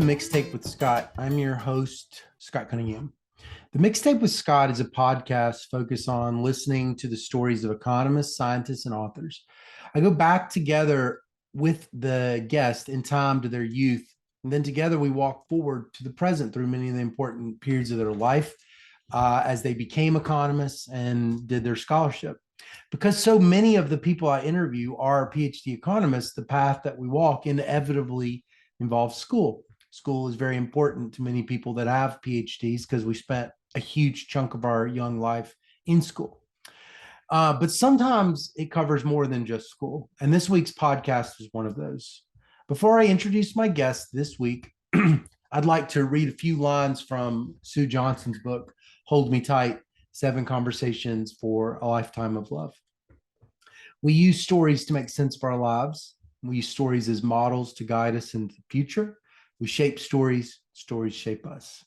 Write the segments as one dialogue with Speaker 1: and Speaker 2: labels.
Speaker 1: Mixtape with Scott. I'm your host, Scott Cunningham. The Mixtape with Scott is a podcast focused on listening to the stories of economists, scientists, and authors. I go back together with the guest in time to their youth, and then together we walk forward to the present through many of the important periods of their life as they became economists and did their scholarship. Because so many of the people I interview are PhD economists, the path that we walk inevitably involves school. School is very important to many people that have PhDs because we spent a huge chunk of our young life in school. But sometimes it covers more than just school. And this week's podcast is one of those. Before I introduce my guest this week, I'd like to read a few lines from Sue Johnson's book, Hold Me Tight, 7 Conversations for a Lifetime of Love. We use stories to make sense of our lives. We use stories as models to guide us into the future. We shape stories, stories shape us.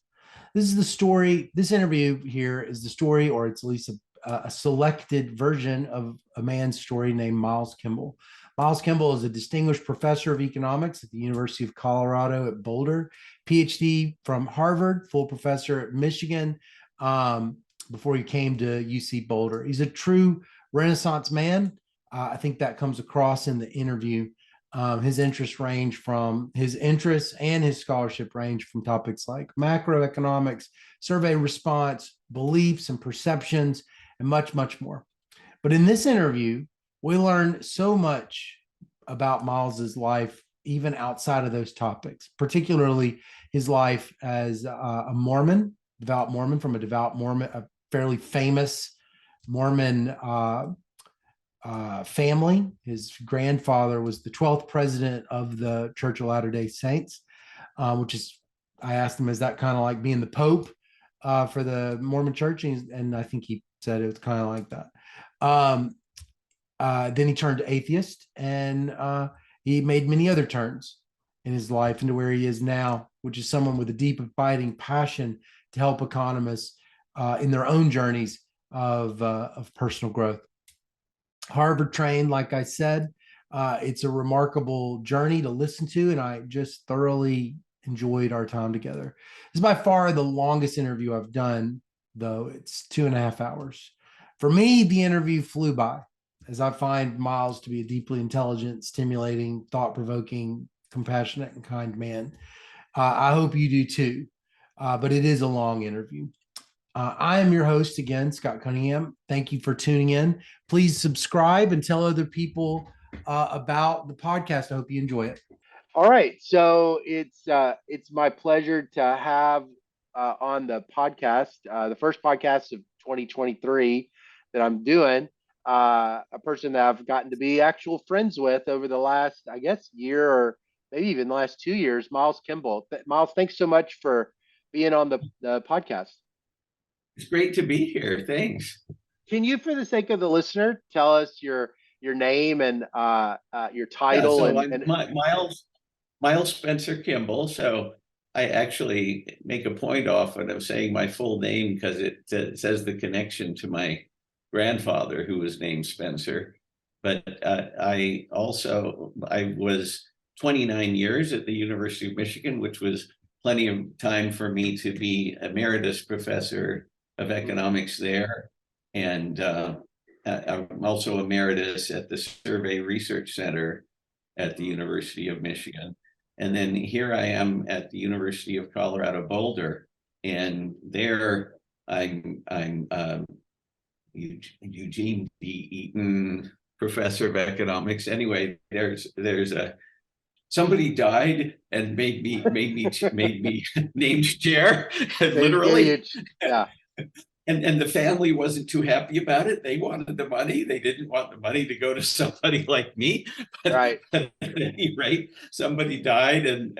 Speaker 1: This is the story, this interview here is the story, or it's at least a selected version of a man's story named Miles Kimball. Miles Kimball is a distinguished professor of economics at the University of Colorado at Boulder, PhD from Harvard, full professor at Michigan, before he came to UC Boulder. He's a true Renaissance man. I think that comes across in the interview. His interests and his scholarship range from topics like macroeconomics, survey response, beliefs and perceptions, and much, much more. But in this interview, we learn so much about Miles's life, even outside of those topics, particularly his life as a Mormon, devout Mormon, a fairly famous Mormon family. His grandfather was the 12th president of the Church of Latter-day Saints, which is, I asked him, is that kind of like being the Pope for the Mormon church? And I think he said it was kind of like that. Then he turned atheist, and he made many other turns in his life into where he is now, which is someone with a deep, abiding passion to help economists in their own journeys of personal growth. Harvard trained, like I said. It's a remarkable journey to listen to, and I just thoroughly enjoyed our time together. This is by far the longest interview I've done, though. It's 2.5 hours. For me, the interview flew by, as I find Miles to be a deeply intelligent, stimulating, thought-provoking, compassionate, and kind man. I hope you do too, but it is a long interview. I am your host again, Scott Cunningham. Thank you for tuning in. Please subscribe and tell other people about the podcast. I hope you enjoy it. All right, so it's my pleasure to have on the podcast, the first podcast of 2023 that I'm doing, a person that I've gotten to be actual friends with over the last, I guess, year or maybe even the last 2 years, Miles Kimball. Miles, thanks so much for being on the podcast.
Speaker 2: It's great to be here. Thanks.
Speaker 1: Can you, for the sake of the listener, tell us your name and your title?
Speaker 2: Yeah, so Miles Spencer Kimball. So I actually make a point often of saying my full name because it says the connection to my grandfather, who was named Spencer. But I was 29 years at the University of Michigan, which was plenty of time for me to be emeritus professor of economics there. And I'm also emeritus at the Survey Research Center at the University of Michigan. And then here I am at the University of Colorado Boulder. And there I'm Eugene D. Eaton Professor of Economics. Anyway, there's somebody died and made me named chair, literally.
Speaker 1: Yeah.
Speaker 2: And the family wasn't too happy about it. They wanted the money. They didn't want the money to go to somebody like me. But,
Speaker 1: right.
Speaker 2: But at any rate, somebody died and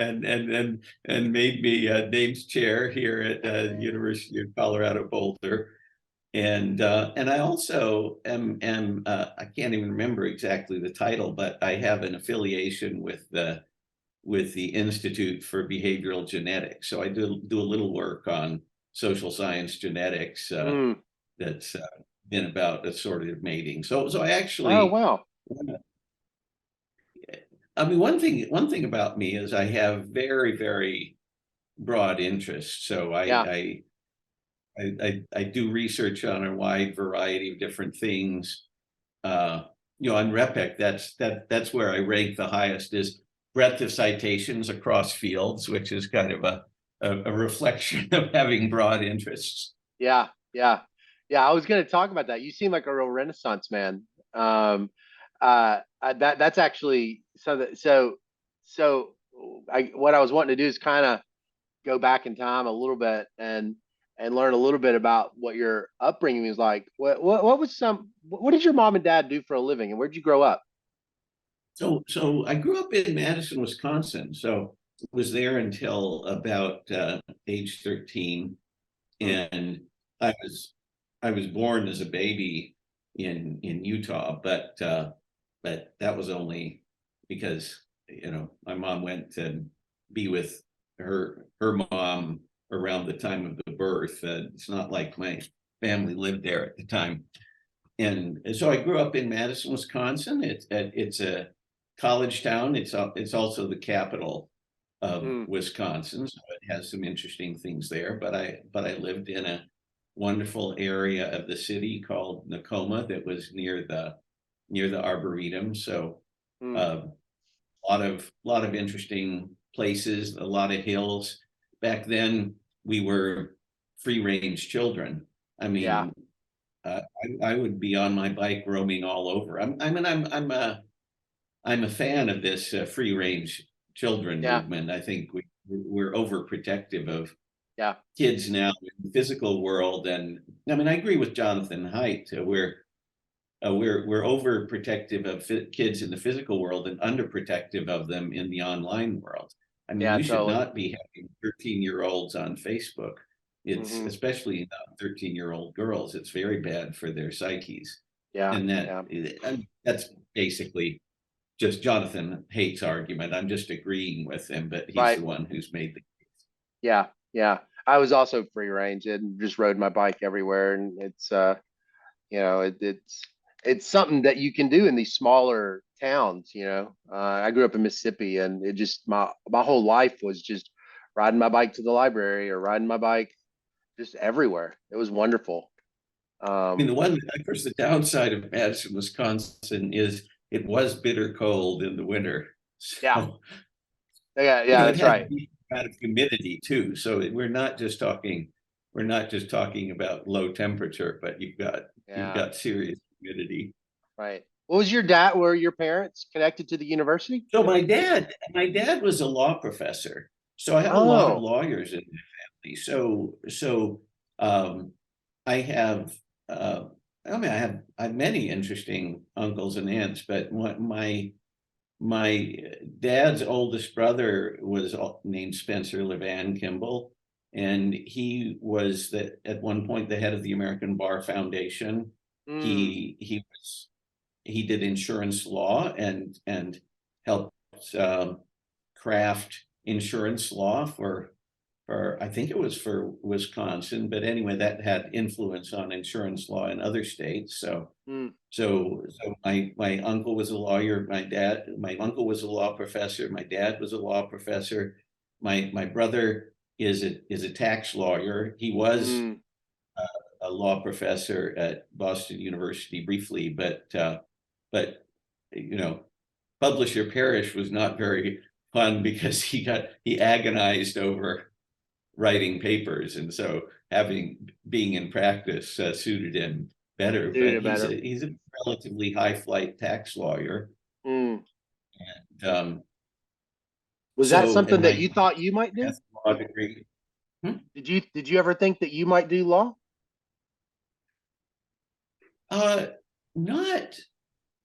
Speaker 2: made me named chair here at the University of Colorado Boulder. And I also am I can't even remember exactly the title, but I have an affiliation with the Institute for Behavioral Genetics. So I do a little work on social science genetics that's been about assortative mating. So I actually,
Speaker 1: oh wow.
Speaker 2: I mean, one thing about me is I have very, very broad interests. So I do research on a wide variety of different things. On RepEc, that's where I rank the highest, is breadth of citations across fields, which is kind of a reflection of having broad interests.
Speaker 3: Yeah, yeah, yeah. I was going to talk about that. You seem like a real Renaissance man. That's actually what I was wanting to do is kind of go back in time a little bit and learn a little bit about what your upbringing was like. What did your mom and dad do for a living, and where'd you grow up?
Speaker 2: So I grew up in Madison, Wisconsin. So was there until about age 13, and I was born as a baby in Utah, but that was only because my mom went to be with her mom around the time of the birth. It's not like my family lived there at the time. And so I grew up in Madison, Wisconsin. It's a college town. It's also the capital of Wisconsin, so it has some interesting things there. But I lived in a wonderful area of the city called Nakoma that was near the Arboretum. So a lot of interesting places, a lot of hills. Back then we were free range children. I mean,
Speaker 3: Yeah.
Speaker 2: I would be on my bike roaming all over. I'm a fan of this free range children movement. I think we're overprotective of kids now in the physical world, and I mean I agree with Jonathan Haidt. We're overprotective of kids in the physical world and underprotective of them in the online world. I mean, we should not be having 13-year-olds on Facebook. It's especially not 13-year-old girls. It's very bad for their psyches.
Speaker 3: Yeah.
Speaker 2: And that's basically just Jonathan Haidt's argument. I'm just agreeing with him, but he's the one who's made the case.
Speaker 3: Yeah, yeah. I was also free range and just rode my bike everywhere, and it's it's something that you can do in these smaller towns. I grew up in Mississippi, and it just my whole life was just riding my bike to the library or riding my bike just everywhere. It was wonderful.
Speaker 2: I mean, of course, the downside of Madison, Wisconsin is it was bitter cold in the winter. So,
Speaker 3: yeah, that's right.
Speaker 2: Kind of humidity too. So we're not just talking about low temperature, but you've got serious humidity.
Speaker 3: Right. What was your dad? Were your parents connected to the university?
Speaker 2: So my dad was a law professor. So I have a lot of lawyers in my family. So I have I have many interesting uncles and aunts, but my dad's oldest brother was named Spencer Kimball, and he was at one point the head of the American Bar Foundation. He did insurance law and helped craft insurance law for I think it was for Wisconsin, but anyway, that had influence on insurance law in other states. So my uncle was a lawyer. My uncle was a law professor. My dad was a law professor. My brother is a tax lawyer. He was a law professor at Boston University briefly, but publish or perish was not very fun because he agonized over writing papers, and so being in practice suited him better. He's a relatively high flight tax lawyer. And
Speaker 3: was that something that you thought you might do?
Speaker 2: Law degree.
Speaker 3: Did you ever think that you might do law?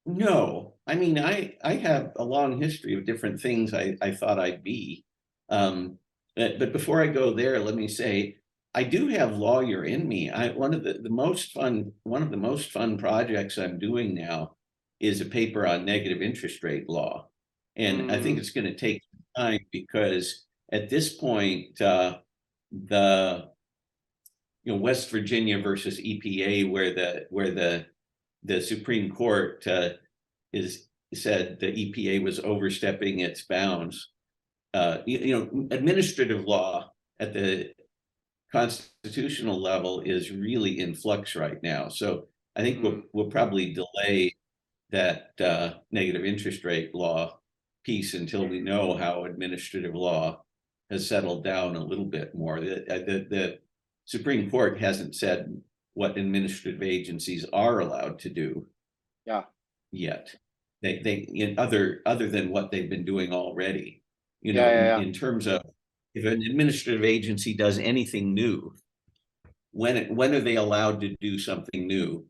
Speaker 2: No. I mean, I have a long history of different things I thought I'd be. But before I go there, let me say I do have lawyer in me. One of the most fun projects I'm doing now is a paper on negative interest rate law, and I think it's going to take time because at this point, the West Virginia versus EPA, where the Supreme Court said the EPA was overstepping its bounds. Administrative law at the constitutional level is really in flux right now. So I think we'll probably delay that negative interest rate law piece until we know how administrative law has settled down a little bit more. The Supreme Court hasn't said what administrative agencies are allowed to do yet. They in other than what they've been doing already. You know, in terms of if an administrative agency does anything new, when are they allowed to do something new,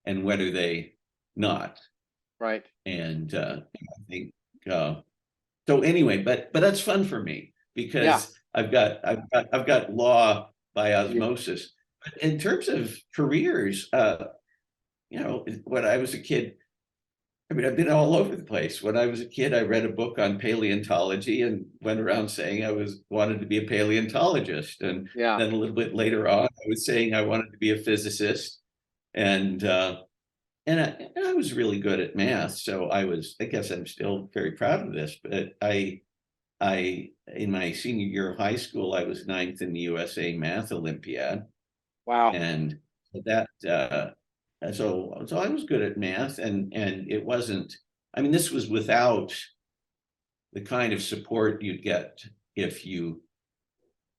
Speaker 2: and when are they not?
Speaker 3: Right.
Speaker 2: And I think so. Anyway, but that's fun for me because I've got law by osmosis. In terms of careers, you know, when I was a kid, I mean, I've been all over the place. When I was a kid, I read a book on paleontology and went around saying I wanted to be a paleontologist. And then a little bit later on, I was saying I wanted to be a physicist. And I was really good at math. So I guess I'm still very proud of this. But I in my senior year of high school, I was 9th in the USA Math Olympiad.
Speaker 3: Wow.
Speaker 2: And that so I was good at math, and it wasn't, I mean, this was without the kind of support you'd get if you,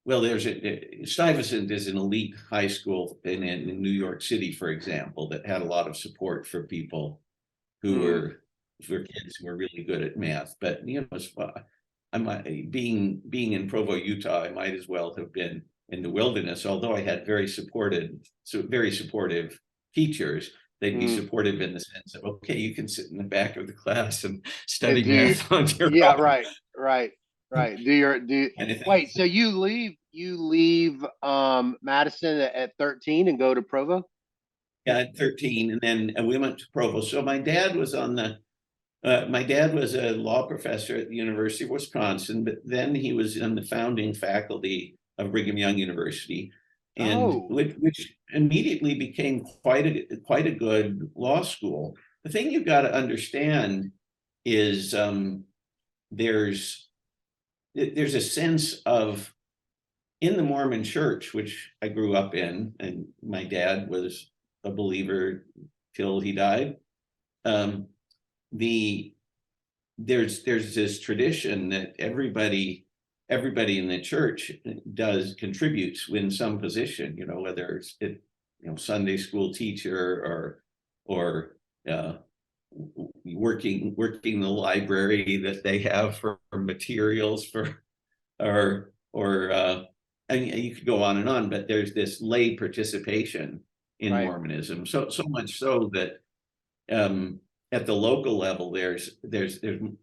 Speaker 2: well, Stuyvesant is an elite high school in New York City, for example, that had a lot of support for people who were kids who were really good at math. But you know, being in Provo, Utah, I might as well have been in the wilderness, although I had very supportive teachers. They'd be supportive in the sense of, okay, you can sit in the back of the class and study math on your own.
Speaker 3: Right. Wait, so you leave Madison at 13 and go to Provo?
Speaker 2: Yeah, at 13, and then we went to Provo. So my dad was my dad was a law professor at the University of Wisconsin, but then he was in the founding faculty of Brigham Young University, and which immediately became quite a good law school. The thing you've got to understand is there's a sense of, in the Mormon Church, which I grew up in, and my dad was a believer till he died. There's this tradition that everybody in the church contributes in some position, you know, whether it's Sunday school teacher or working the library that they have for materials or and you could go on and on, but there's this lay participation in Mormonism, so much so that at the local level there's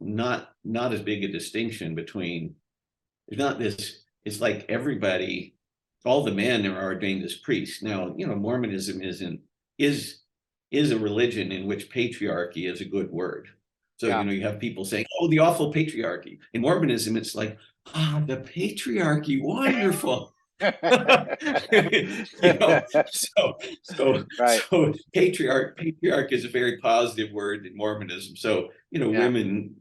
Speaker 2: not as big a distinction between, there's not this, it's like everybody, all the men are ordained as priests. Now, you know, Mormonism is a religion in which patriarchy is a good word. So, you know, you have people saying, oh, the awful patriarchy. In Mormonism, it's like, the patriarchy, wonderful. You know, so patriarch is a very positive word in Mormonism. So, you know, women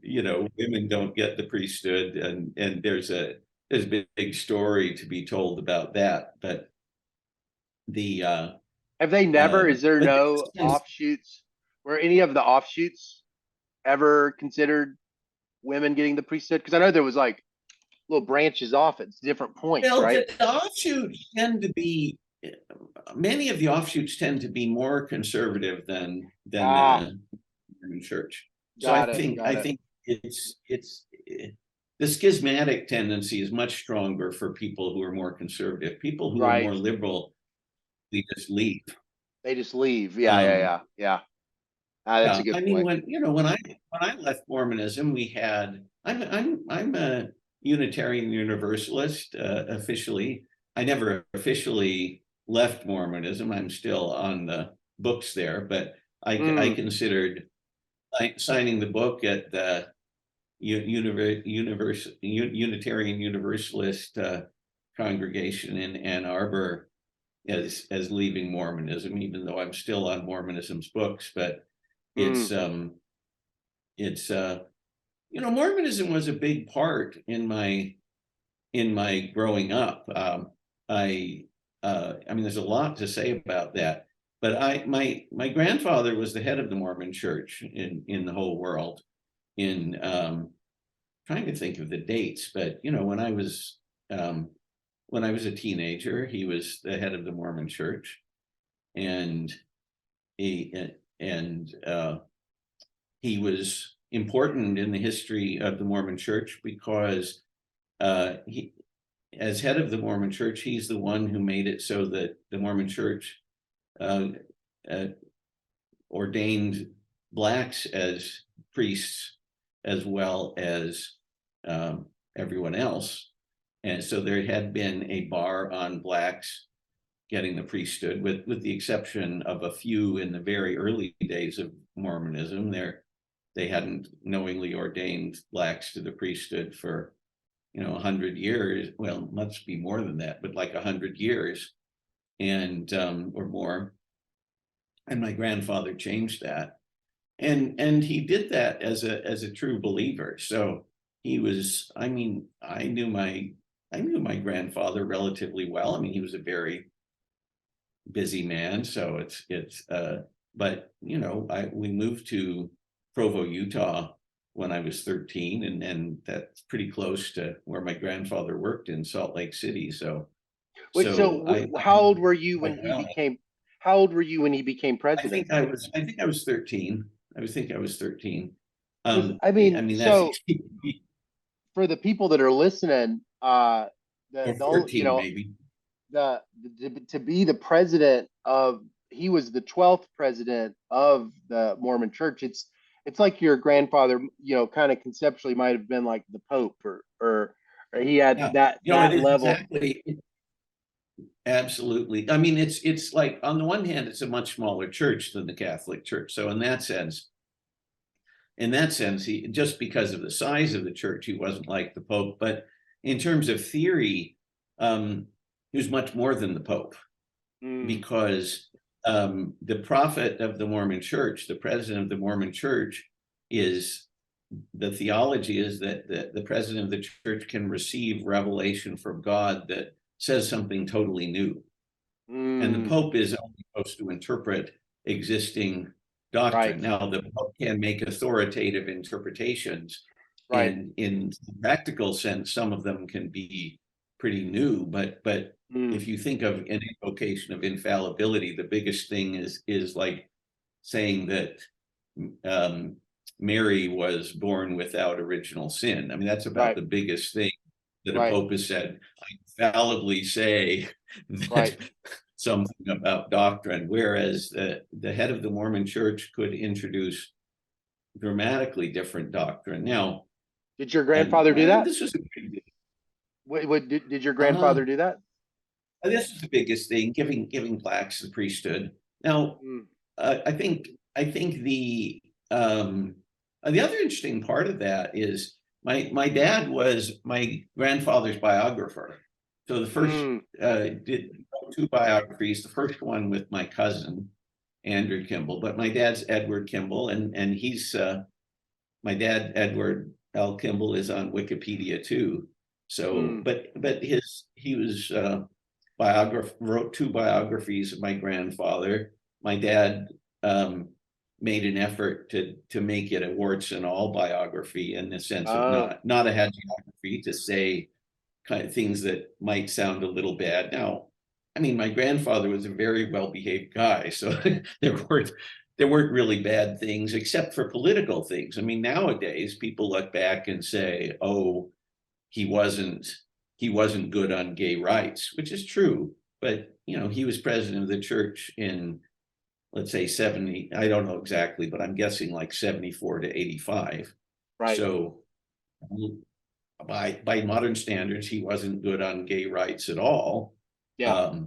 Speaker 2: don't get the priesthood, and there's a big story to be told about that. But
Speaker 3: have they never, is there no offshoots, were any of the offshoots ever considered women getting the priesthood? Because I know there was like little branches off at different points, right?
Speaker 2: The offshoots tend to be, many of the offshoots tend to be more conservative than the church. So I think it's the schismatic tendency is much stronger for people who are more conservative. People who are more liberal, they just leave.
Speaker 3: That's a good point. I mean,
Speaker 2: when I left Mormonism, we had, I'm a Unitarian Universalist officially. I never officially left Mormonism. I'm still on the books there, but I considered signing the book at the Unitarian Universalist congregation in Ann Arbor as leaving Mormonism, even though I'm still on Mormonism's books. But it's Mormonism was a big part in my in my growing up. I mean, there's a lot to say about that, but my grandfather was the head of the Mormon Church in the whole world. In trying to think of the dates, but when I was a teenager, he was the head of the Mormon Church, and he was important in the history of the Mormon Church because he, as head of the Mormon Church, he's the one who made it so that the Mormon Church ordained blacks as priests as well as everyone else. And so there had been a bar on blacks getting the priesthood, with the exception of a few in the very early days of Mormonism. They hadn't knowingly ordained blacks to the priesthood for 100 years. Well, must be more than that, but like 100 years and or more. And my grandfather changed that, and he did that as a true believer. So he was, I mean, I knew my grandfather relatively well. I mean, he was a very busy man. So but we moved to Provo, Utah when I was 13, and that's pretty close to where my grandfather worked in Salt Lake City. So
Speaker 3: how old were you when he became? How old were you when he became president?
Speaker 2: I think I was 13. I think I was 13.
Speaker 3: I mean, so for the people that are listening,
Speaker 2: or 14 maybe.
Speaker 3: To be the president of, he was the 12th president of the Mormon Church. It's like your grandfather, kind of conceptually might have been like the Pope, or he had that level.
Speaker 2: Exactly. Absolutely. I mean, it's like, on the one hand, it's a much smaller church than the Catholic Church. So in that sense, he, just because of the size of the church, he wasn't like the Pope. But in terms of theory, he was much more than the Pope, because the prophet of the Mormon Church, the president of the Mormon Church, the theology is that the president of the church can receive revelation from God that says something totally new. And the Pope is only supposed to interpret existing doctrine. Right. Now, the Pope can make authoritative interpretations. Right. And in practical sense, some of them can be pretty new, but if you think of an invocation of infallibility, the biggest thing is like saying that Mary was born without original sin. I mean, that's about the biggest thing that a Pope has said. I infallibly say that something about doctrine, whereas the head of the Mormon Church could introduce dramatically different doctrine. Now,
Speaker 3: did your grandfather do that?
Speaker 2: This was a big deal.
Speaker 3: Did your grandfather do that?
Speaker 2: This is the biggest thing, giving blacks the priesthood. Now, I think the other interesting part of that is my dad was my grandfather's biographer. So the first did 2 biographies. The first one with my cousin Andrew Kimball, but my dad's Edward Kimball, and he's my dad Edward L. Kimball is on Wikipedia too. So, but he was wrote 2 biographies of my grandfather. My dad made an effort to make it a warts and all biography, in the sense of not a hagiography, to say kind of things that might sound a little bad. Now, I mean, my grandfather was a very well-behaved guy, so there weren't really bad things, except for political things. I mean, nowadays people look back and say, "Oh, he wasn't good on gay rights," which is true. But he was president of the church in, let's say, 70. I don't know exactly, but I'm guessing like 74 to 85. Right. So by modern standards, he wasn't good on gay rights at all. Yeah.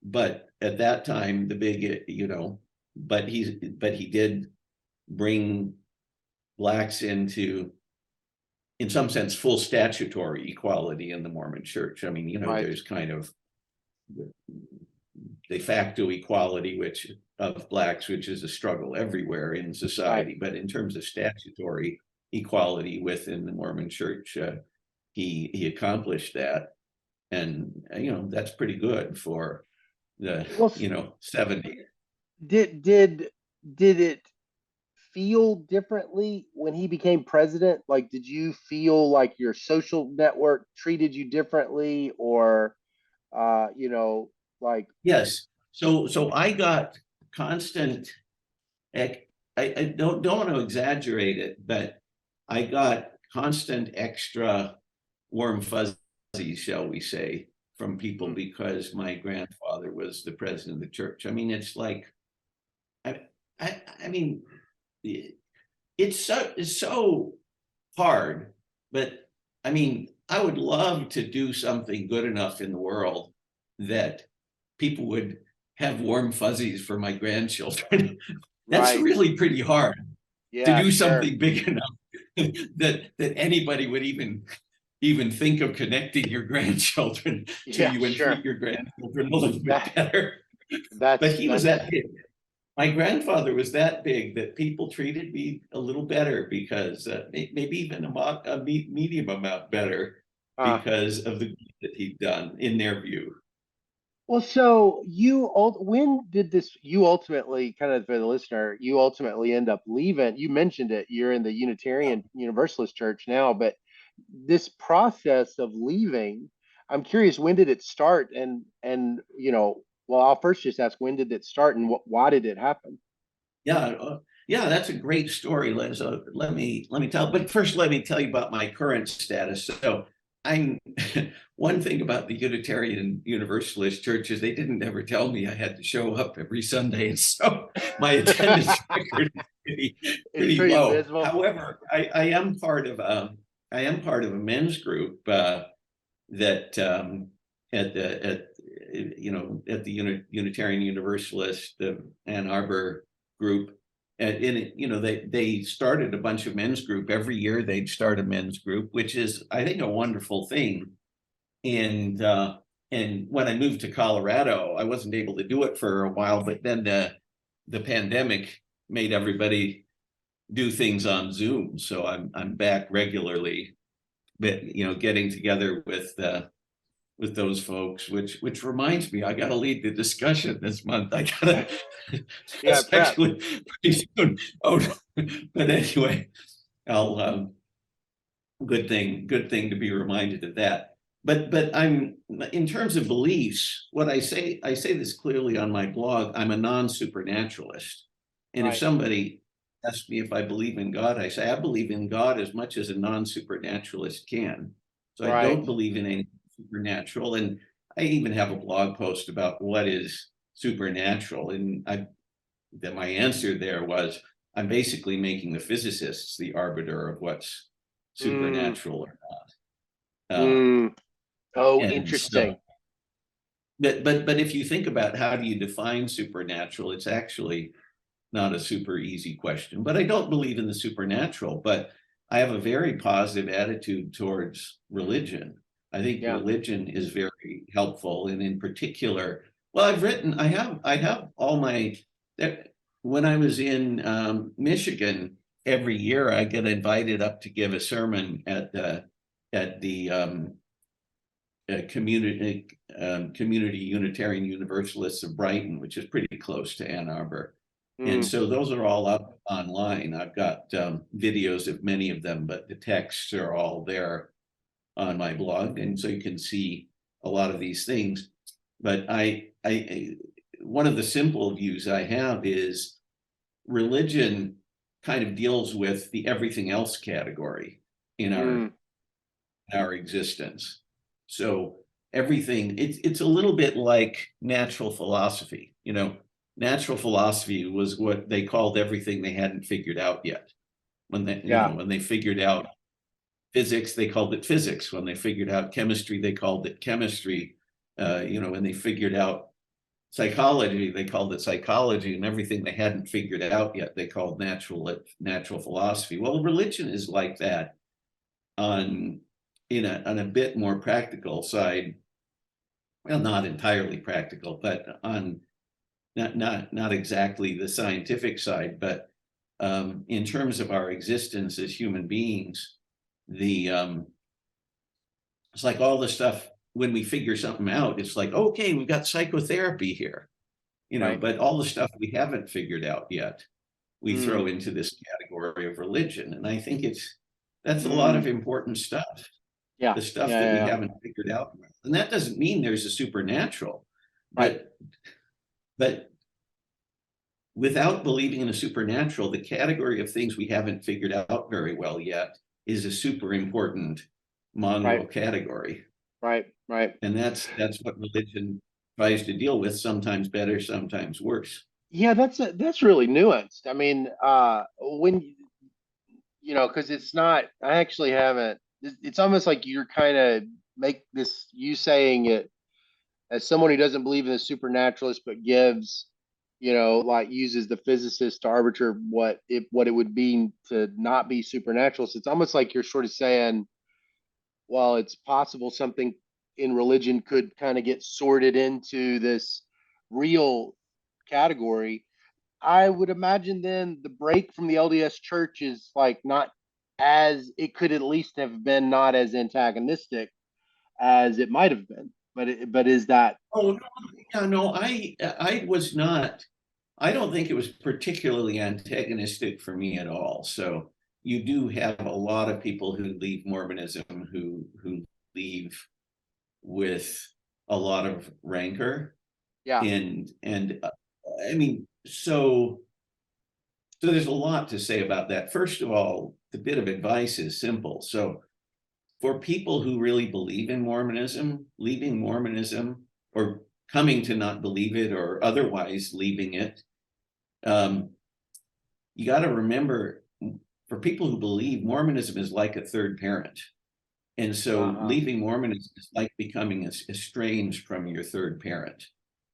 Speaker 2: But at that time, the big, but he did bring blacks into, in some sense, full statutory equality in the Mormon Church. I mean, there's kind of de facto equality of blacks, which is a struggle everywhere in society. But in terms of statutory equality within the Mormon Church, he accomplished that. And, that's pretty good for the,
Speaker 3: Well,
Speaker 2: 70.
Speaker 3: did it feel differently when he became president? Like, did you feel like your social network treated you differently, or like,
Speaker 2: Yes. So I got constant, I don't want to exaggerate it, but I got constant extra warm fuzzies, shall we say, from people because my grandfather was the president of the church. I mean, it's like, I mean, it's so hard, but I mean, I would love to do something good enough in the world that people would have warm fuzzies for my grandchildren. That's
Speaker 3: right?
Speaker 2: really pretty hard to
Speaker 3: Yeah,
Speaker 2: do
Speaker 3: sure.
Speaker 2: something big enough that anybody would even think of connecting your grandchildren to
Speaker 3: Yeah,
Speaker 2: you and
Speaker 3: sure.
Speaker 2: treat your grandchildren a little bit
Speaker 3: That
Speaker 2: better. But he was
Speaker 3: that's
Speaker 2: that big. My grandfather was that big that people treated me a little better because maybe even a medium amount better
Speaker 3: uh
Speaker 2: because of the good that he'd done in their view.
Speaker 3: well, so when did this, you ultimately, kind of for the listener, you ultimately end up leaving? You mentioned it, you're in the Unitarian Universalist Church now, but this process of leaving, I'm curious, when did it start? And well, I'll first just ask, when did it start, and why did it happen?
Speaker 2: Yeah, yeah, that's a great story, Liz. Let me tell. But first, let me tell you about my current status. So, I'm one thing about the Unitarian Universalist churches. They didn't ever tell me I had to show up every Sunday, and so my attendance record is
Speaker 3: It's
Speaker 2: pretty
Speaker 3: pretty
Speaker 2: low.
Speaker 3: abysmal.
Speaker 2: However, I am part of a men's group that at the at the Unitarian Universalist Ann Arbor group. And in it, they started a bunch of men's group every year. They'd start a men's group, which is, I think, a wonderful thing. And when I moved to Colorado, I wasn't able to do it for a while, but then the pandemic made everybody do things on Zoom. So I'm back regularly, but getting together with those folks, which reminds me, I got to lead the discussion this month. I gotta.
Speaker 3: Yeah,
Speaker 2: That's
Speaker 3: prep.
Speaker 2: actually pretty soon. Oh, but anyway, I'll good thing to be reminded of that. But I'm in terms of beliefs. What I say this clearly on my blog. I'm a non-supernaturalist, and if
Speaker 3: Right.
Speaker 2: somebody asks me if I believe in God, I say I believe in God as much as a non-supernaturalist can. So I
Speaker 3: Right.
Speaker 2: don't believe in anything supernatural, and I even have a blog post about what is supernatural, and that my answer there was I'm basically making the physicists the arbiter of what's
Speaker 3: Mm,
Speaker 2: supernatural or not.
Speaker 3: mm. Oh,
Speaker 2: And so,
Speaker 3: interesting.
Speaker 2: but if you think about how do you define supernatural, it's actually not a super easy question. But I don't believe in the supernatural, but I have a very positive attitude towards religion. I think
Speaker 3: Yeah.
Speaker 2: religion is very helpful, and in particular, well, I have all my. When I was in Michigan, every year I get invited up to give a sermon at the community Unitarian Universalists of Brighton, which is pretty close to Ann Arbor. And
Speaker 3: Mm,
Speaker 2: so those are all up online. I've got videos of many of them, but the texts are all there on my blog, and so you can see a lot of these things. But one of the simple views I have is religion kind of deals with the everything else category in
Speaker 3: mm,
Speaker 2: our existence. So everything, it's a little bit like natural philosophy. Natural philosophy was what they called everything they hadn't figured out yet.
Speaker 3: yeah.
Speaker 2: When they figured out physics, they called it physics. When they figured out chemistry, they called it chemistry. When they figured out psychology, they called it psychology, and everything they hadn't figured out yet, they called natural philosophy. Well, religion is like that on on a bit more practical side. Well, not entirely practical, but on not exactly the scientific side, but in terms of our existence as human beings, the it's like all the stuff when we figure something out, it's like, okay, we've got psychotherapy here,
Speaker 3: Right.
Speaker 2: but all the stuff we haven't figured out yet, we throw
Speaker 3: Mm.
Speaker 2: into this category of religion. And I think that's a lot of important stuff,
Speaker 3: Yeah.
Speaker 2: the stuff
Speaker 3: Yeah.
Speaker 2: that we
Speaker 3: Yeah.
Speaker 2: haven't figured out. And that doesn't mean there's a supernatural,
Speaker 3: Right.
Speaker 2: but without believing in a supernatural, the category of things we haven't figured out very well yet is a super important mongrel
Speaker 3: Right.
Speaker 2: category.
Speaker 3: Right. Right.
Speaker 2: And that's what religion tries to deal with, sometimes better, sometimes worse.
Speaker 3: Yeah, that's really nuanced. I mean, when because it's not. I actually haven't. It's almost like you're kind of make this you saying it as someone who doesn't believe in the supernaturalist, but gives, like uses the physicist to arbiter what it would be to not be supernaturalist. It's almost like you're sort of saying, well, it's possible something in religion could kind of get sorted into this real category. I would imagine then the break from the LDS church is like not as it could at least have been not as antagonistic as it might have been. But is that
Speaker 2: Oh, yeah, no, I was not. I don't think it was particularly antagonistic for me at all. So you do have a lot of people who leave Mormonism who leave with a lot of rancor,
Speaker 3: yeah.
Speaker 2: and I mean, so there's a lot to say about that. First of all, the bit of advice is simple. So for people who really believe in Mormonism, leaving Mormonism or coming to not believe it or otherwise leaving it, you got to remember, for people who believe, Mormonism is like a third parent. And so
Speaker 3: Uh-huh.
Speaker 2: leaving Mormonism is like becoming estranged from your third parent.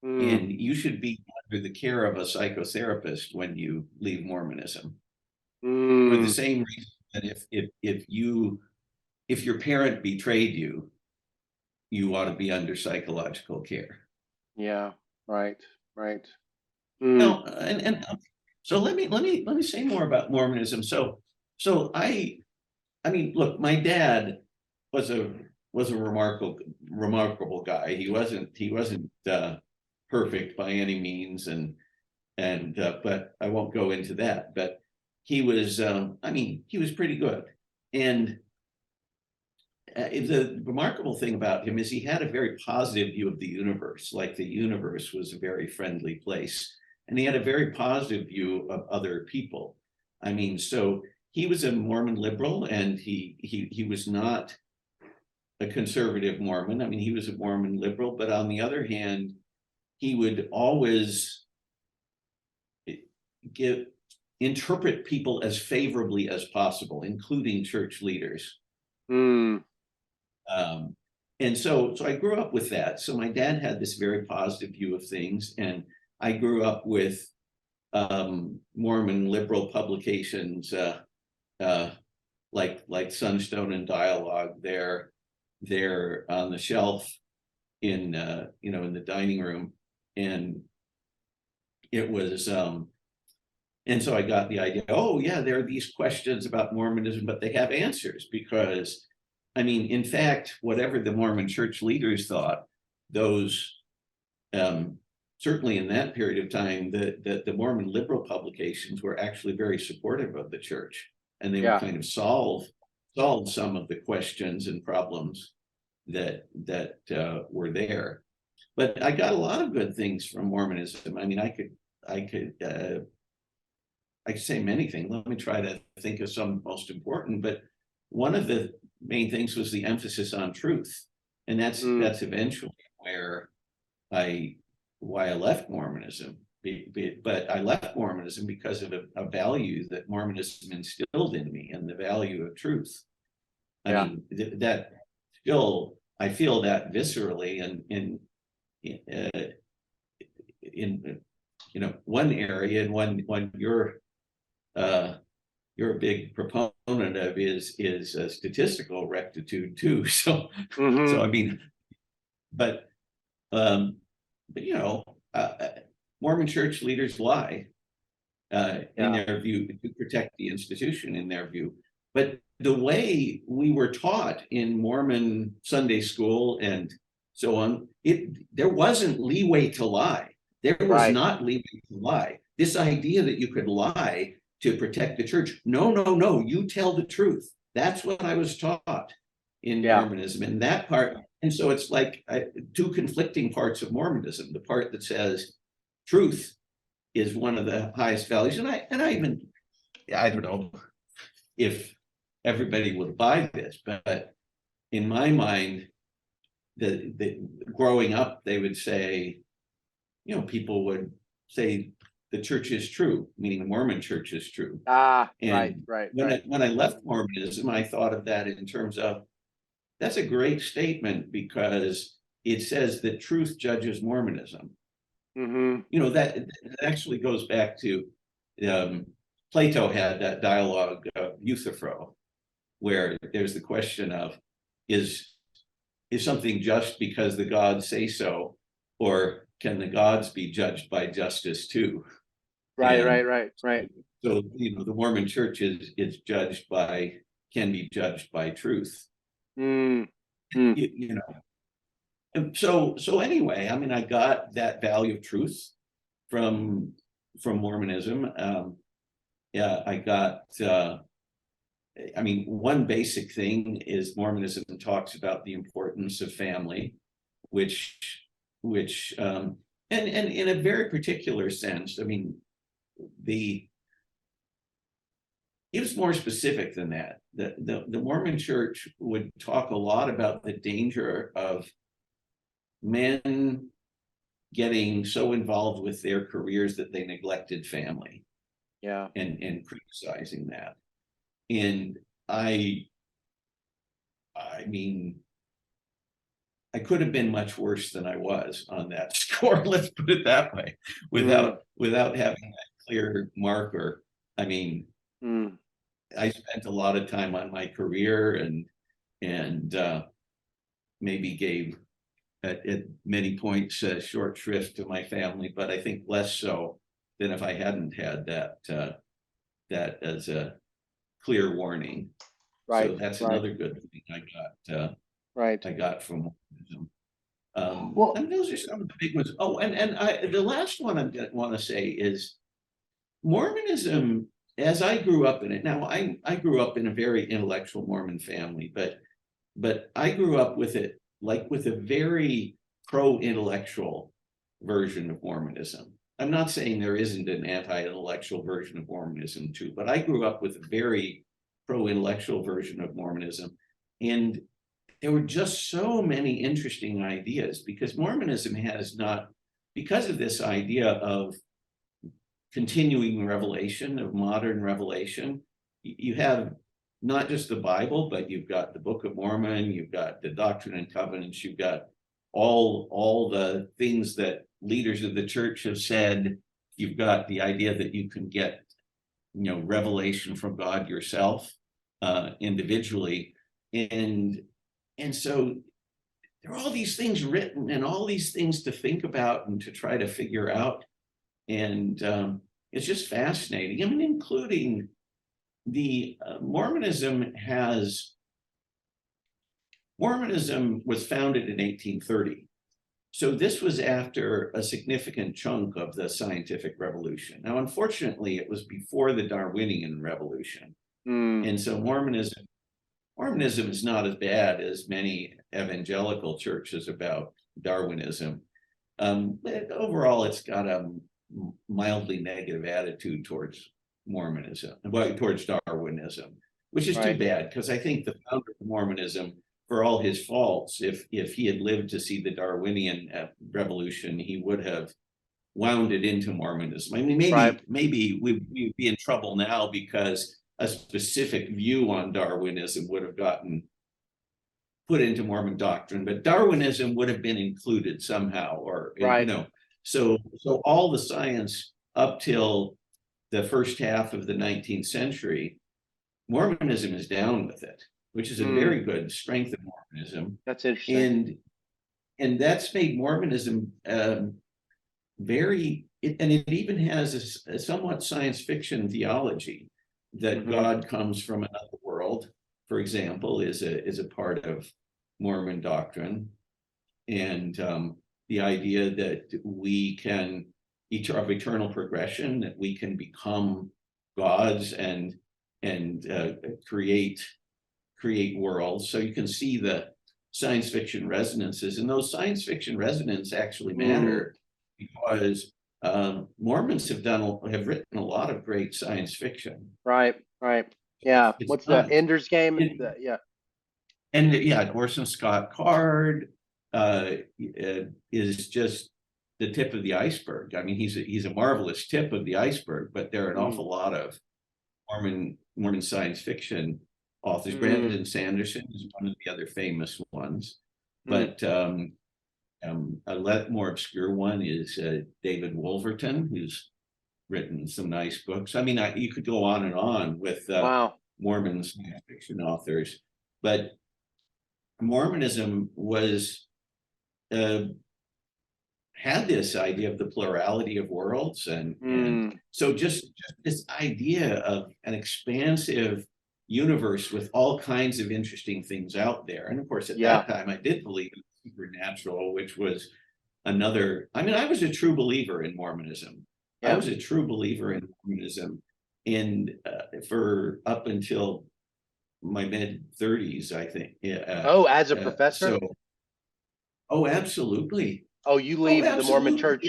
Speaker 3: Mm,
Speaker 2: And you should be under the care of a psychotherapist when you leave Mormonism, for the
Speaker 3: mm,
Speaker 2: same reason that if your parent betrayed you, you ought to be under psychological care.
Speaker 3: yeah. Right. Right. Mm,
Speaker 2: Now, and so let me say more about Mormonism. I mean, look, my dad was a remarkable guy. He wasn't perfect by any means, and but I won't go into that. But he was, I mean, he was pretty good. And the remarkable thing about him is he had a very positive view of the universe, like the universe was a very friendly place. And he had a very positive view of other people. I mean, so he was a Mormon liberal, and he was not a conservative Mormon. I mean, he was a Mormon liberal, but on the other hand, he would always interpret people as favorably as possible, including church leaders.
Speaker 3: mm,
Speaker 2: Um, and so I grew up with that. So my dad had this very positive view of things, and I grew up with Mormon liberal publications, like Sunstone and Dialogue. They're on the shelf in in the dining room, and it was and so I got the idea, oh yeah, there are these questions about Mormonism, but they have answers. Because I mean, in fact, whatever the Mormon church leaders thought, those certainly in that period of time, the Mormon liberal publications were actually very supportive of the church, and they would
Speaker 3: yeah.
Speaker 2: kind of solve some of the questions and problems that were there. But I got a lot of good things from Mormonism. I mean, I could say many things. Let me try to think of some most important. But one of the main things was the emphasis on truth, and that's
Speaker 3: Mm,
Speaker 2: eventually why I left Mormonism. But I left Mormonism because of a value that Mormonism instilled in me, and the value of truth. I
Speaker 3: yeah.
Speaker 2: mean, that still, I feel that viscerally, and in one area, and one you're a big proponent of is statistical rectitude too. So
Speaker 3: Mm-hmm.
Speaker 2: I mean, but um, but Mormon church leaders lie in
Speaker 3: Yeah.
Speaker 2: their view to protect the institution in their view. But the way we were taught in Mormon Sunday school and so on, there wasn't leeway to lie. There was not leeway to lie. This idea that you could lie to protect the church. No, no, no. You tell the truth. That's what I was taught in Mormonism. And that part, and so it's like two conflicting parts of Mormonism. The part that says truth is one of the highest values. And I don't know if everybody would buy this, but in my mind, the growing up, they would say, people would say the church is true, meaning the Mormon church is true.
Speaker 3: Right.
Speaker 2: When I left Mormonism, I thought of that in terms of, that's a great statement because it says that truth judges Mormonism. That actually goes back to Plato had that dialogue of Euthyphro, where there's the question of, is something just because the gods say so, or can the gods be judged by justice too?
Speaker 3: Right.
Speaker 2: So, the Mormon church is judged can be judged by truth. And so anyway, I got that value of truth from Mormonism. I got, one basic thing is Mormonism talks about the importance of family, which and in a very particular sense, it was more specific than that. The Mormon church would talk a lot about the danger of men getting so involved with their careers that they neglected family. And criticizing that. And I could have been much worse than I was on that score, let's put it that way, without having that clear marker. I spent a lot of time on my career and maybe gave at many points short shrift to my family, but I think less so than if I hadn't had that as a clear warning. So that's another good thing I got from Mormonism. And those are some of the big ones. Oh, and the last one I want to say is Mormonism, as I grew up in it. Now, I grew up in a very intellectual Mormon family, but I grew up with it like with a very pro-intellectual version of Mormonism. I'm not saying there isn't an anti-intellectual version of Mormonism too, but I grew up with a very pro-intellectual version of Mormonism. And there were just so many interesting ideas because Mormonism has not, because of this idea of continuing revelation, of modern revelation, you have not just the Bible, but you've got the Book of Mormon, you've got the Doctrine and Covenants, you've got all the things that leaders of the church have said. You've got the idea that you can get, revelation from God yourself, individually, and so there are all these things written and all these things to think about and to try to figure out, and it's just fascinating. Including the Mormonism was founded in 1830. So this was after a significant chunk of the scientific revolution. Now, unfortunately, it was before the Darwinian revolution. And so Mormonism is not as bad as many evangelical churches about Darwinism. But overall, it's got a mildly negative attitude towards Mormonism, towards Darwinism, which is too bad, because I think the founder of Mormonism, for all his faults, if he had lived to see the Darwinian revolution, he would have wound it into Mormonism. Maybe we'd be in trouble now because a specific view on Darwinism would have gotten put into Mormon doctrine, but Darwinism would have been included somehow, or so all the science up till the first half of the 19th century, Mormonism is down with it, which is a very good strength of Mormonism.
Speaker 3: That's interesting.
Speaker 2: And that's made Mormonism it even has a somewhat science fiction theology. that God comes from another world, for example, is a part of Mormon doctrine. And the idea that we can, each of eternal progression, that we can become gods and create worlds. So you can see the science fiction resonances, and those science fiction resonances actually matter because Mormons have written a lot of great science fiction.
Speaker 3: Right. Yeah.
Speaker 2: It's
Speaker 3: What's
Speaker 2: not,
Speaker 3: the Ender's Game? Yeah.
Speaker 2: And yeah, Orson Scott Card is just the tip of the iceberg. I mean, he's a marvelous tip of the iceberg, but there are an awful lot of Mormon science fiction authors. Brandon Sanderson is one of the other famous ones, but a more obscure one is David Wolverton, who's written some nice books. I mean, you could go on and on with Mormon science fiction authors, but Mormonism had this idea of the plurality of worlds, and so just this idea of an expansive universe with all kinds of interesting things out there. And of course, at that time, I did believe in supernatural, which was another. I mean, I was a true believer in Mormonism. I was a true believer in Mormonism, and for up until my mid-30s, I think.
Speaker 3: As a professor?
Speaker 2: Absolutely.
Speaker 3: Oh, you leave the Mormon church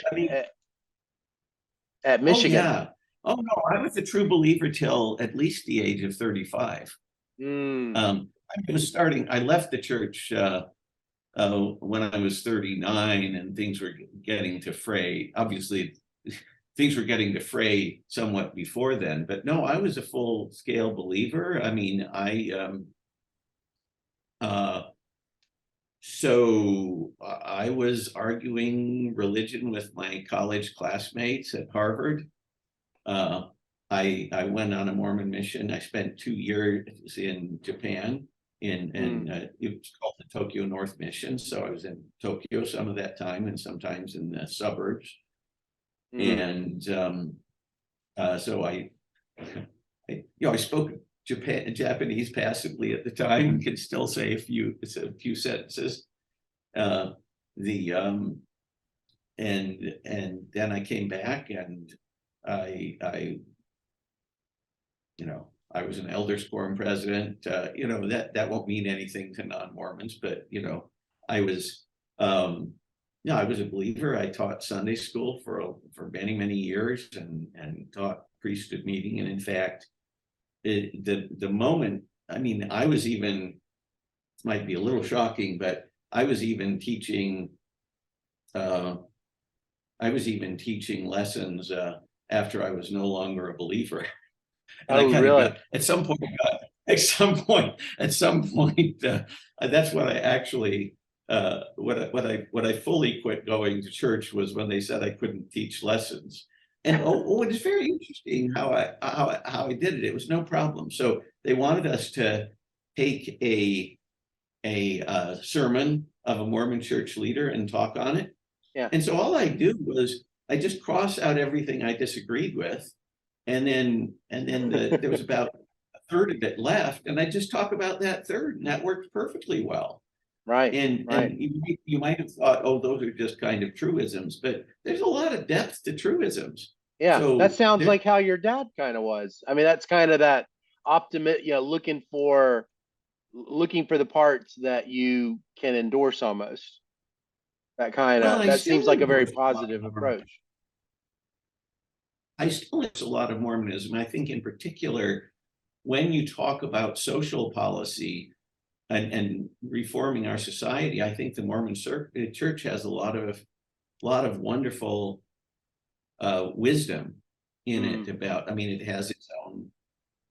Speaker 3: at Michigan.
Speaker 2: Oh no, I was a true believer till at least the age of 35. I left the church when I was 39, and things were getting to fray. Obviously, things were getting to fray somewhat before then, but no, I was a full-scale believer. I mean, so I was arguing religion with my college classmates at Harvard. I went on a Mormon mission. I spent 2 years in Japan, it was called the Tokyo North Mission. So I was in Tokyo some of that time, and sometimes in the suburbs. And so I spoke Japanese passively at the time, and could still say a few sentences. And then I came back, and I was an elders quorum president. That won't mean anything to non-Mormons, but I was I was a believer. I taught Sunday school for many years, and taught priesthood meeting. And in fact, the moment, I mean, I was even, this might be a little shocking, but I was even teaching lessons after I was no longer a believer. And I kind of got, at some point, that's what I actually, what I fully quit going to church was when they said I couldn't teach lessons. And it's very interesting how I did it. It was no problem. So they wanted us to take a sermon of a Mormon church leader and talk on it. And so all I do was I just cross out everything I disagreed with, and then there was about a third of it left, and I just talk about that third, and that worked perfectly well.
Speaker 3: Right.
Speaker 2: And you might have thought, those are just kind of truisms, but there's a lot of depth to truisms.
Speaker 3: Yeah, so that sounds like how your dad kind of was. I mean, that's kind of that optimist, looking for the parts that you can endorse almost. That kind of, that seems like a very positive approach.
Speaker 2: I still endorse a lot of Mormonism. I think in particular, when you talk about social policy and reforming our society, I think the Mormon Church has a lot of wonderful wisdom in it about, I mean, it has its own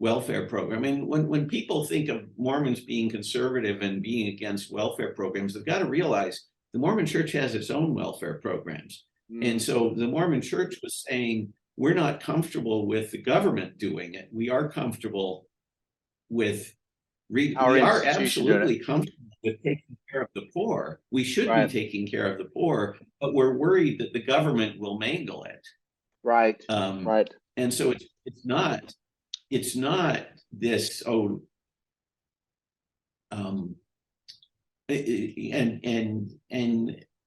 Speaker 2: welfare program. I mean, when people think of Mormons being conservative and being against welfare programs, they've got to realize the Mormon Church has its own welfare programs. And so the Mormon Church was saying, we're not comfortable with the government doing it. We are comfortable with, we are absolutely comfortable with taking care of the poor. We should be taking care of the poor, but we're worried that the government will mangle it.
Speaker 3: Right.
Speaker 2: And so it's not it's not this, and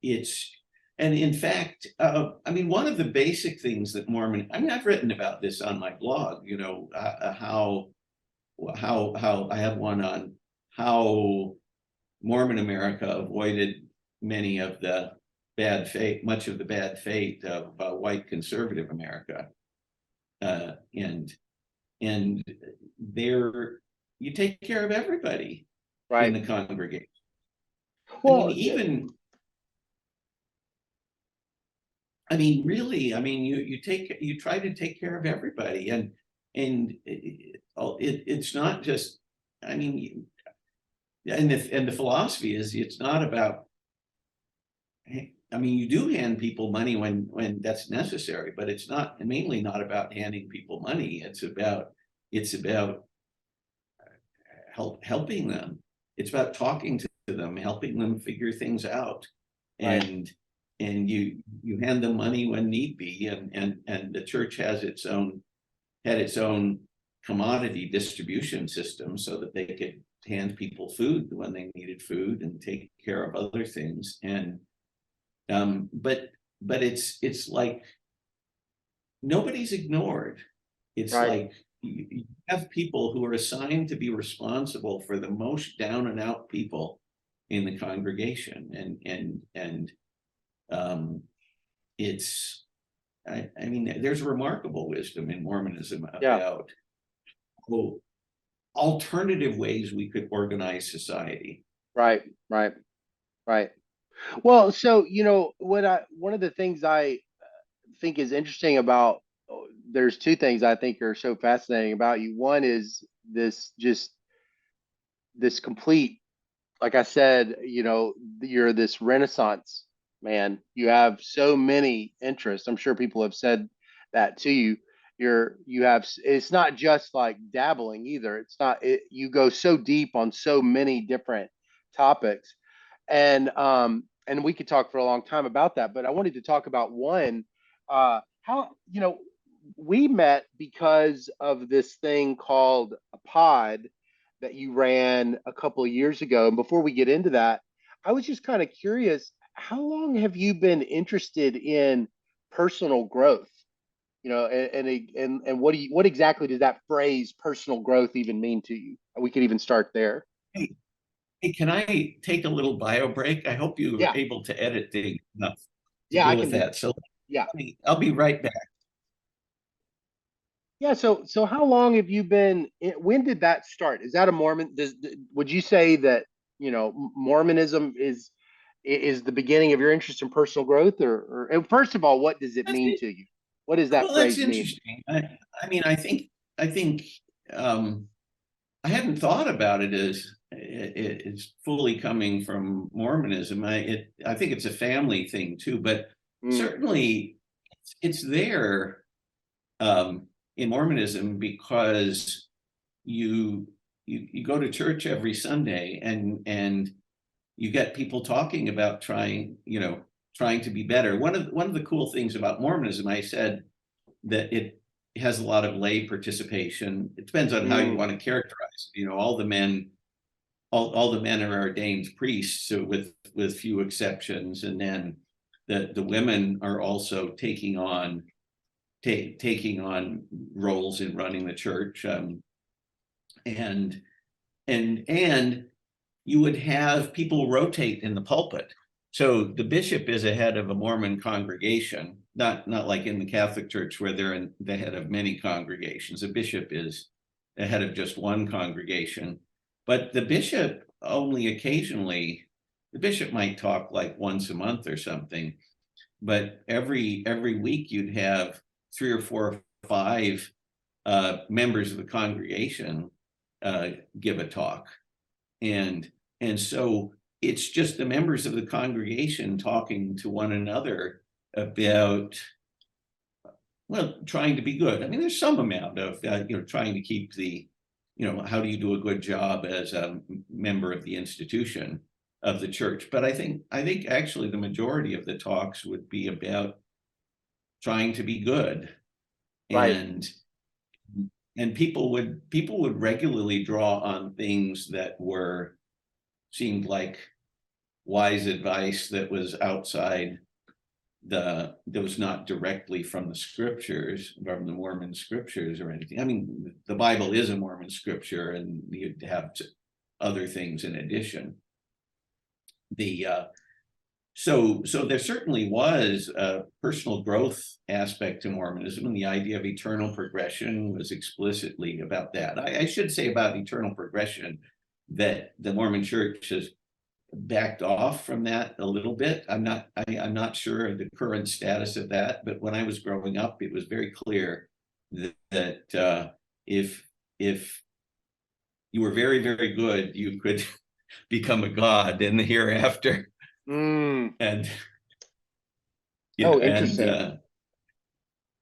Speaker 2: it's, and in fact, I mean, one of the basic things that Mormon, I mean, I've written about this on my blog, you know, how I have one on how Mormon America avoided many of the bad fate, much of the bad fate of white conservative America. And there, you take care of everybody in the congregation.
Speaker 3: Well,
Speaker 2: I mean, even, I mean, really, I mean, you try to take care of everybody, and it's not just, I mean, and the philosophy is, it's not about, I mean, you do hand people money when that's necessary, but it's not, mainly not about handing people money. It's about helping them. It's about talking to them, helping them figure things out, and you hand them money when need be, and the church had its own commodity distribution system so that they could hand people food when they needed food and take care of other things. And but it's like nobody's ignored. It's like you have people who are assigned to be responsible for the most down and out people in the congregation, and it's, I mean, there's remarkable wisdom in Mormonism about alternative ways we could organize society.
Speaker 3: Right. Well, so, you know, one of the things I think is interesting about, there's two things I think are so fascinating about you. One is this complete, like I said, you know, you're this Renaissance man. You have so many interests. I'm sure people have said that to you. It's not just like dabbling either. It's not, you go so deep on so many different topics. And we could talk for a long time about that, but I wanted to talk about one, how, you know, we met because of this thing called a pod that you ran a couple of years ago. And before we get into that, I was just kind of curious, how long have you been interested in personal growth? You know, and what exactly does that phrase personal growth even mean to you? We could even start there.
Speaker 2: Hey, can I take a little bio break? I hope you were able to edit things enough to deal with that. So I'll be right back.
Speaker 3: Yeah. So how long have you been? When did that start? Is that a Mormon? Would you say that, you know, Mormonism is the beginning of your interest in personal growth, or and first of all, what does it mean to you? What does that phrase
Speaker 2: that's
Speaker 3: mean?
Speaker 2: interesting. I mean, I think I hadn't thought about it as it's fully coming from Mormonism. I think it's a family thing too, but certainly it's there in Mormonism, because you go to church every Sunday, and you get people talking about trying to be better. One of the cool things about Mormonism, I said that it has a lot of lay participation. It depends on how you want to characterize it. You know, all the men are ordained priests, so with few exceptions, and then the women are also taking on roles in running the church, and you would have people rotate in the pulpit. So the bishop is a head of a Mormon congregation, not like in the Catholic Church where they're the head of many congregations. A bishop is the head of just one congregation, but the bishop only occasionally, the bishop might talk like once a month or something, but every week you'd have 3 or 4 or 5 members of the congregation give a talk, and so it's just the members of the congregation talking to one another about, well, trying to be good. I mean, there's some amount of trying to keep the, how do you do a good job as a member of the institution of the church. But I think actually the majority of the talks would be about trying to be good. and people would regularly draw on things that seemed like wise advice that was outside that was not directly from the scriptures, from the Mormon scriptures or anything. I mean, the Bible is a Mormon scripture, and you'd have other things in addition. So there certainly was a personal growth aspect to Mormonism, and the idea of eternal progression was explicitly about that. I should say about eternal progression that the Mormon Church has backed off from that a little bit. I'm not sure of the current status of that, but when I was growing up, it was very clear that if you were very, very good, you could become a god in the hereafter. And
Speaker 3: interesting.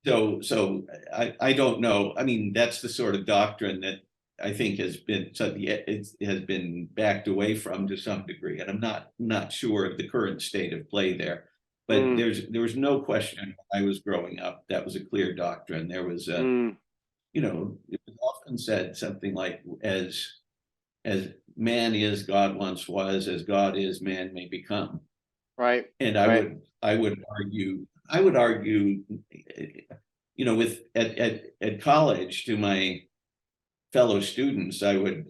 Speaker 2: So I don't know. I mean, that's the sort of doctrine that I think has been backed away from to some degree, and I'm not sure of the current state of play there. But there was no question when I was growing up that was a clear doctrine. There was it was often said something like, as man is, God once was; as God is, man may become.
Speaker 3: Right.
Speaker 2: And I would argue, with at college, to my fellow students, I would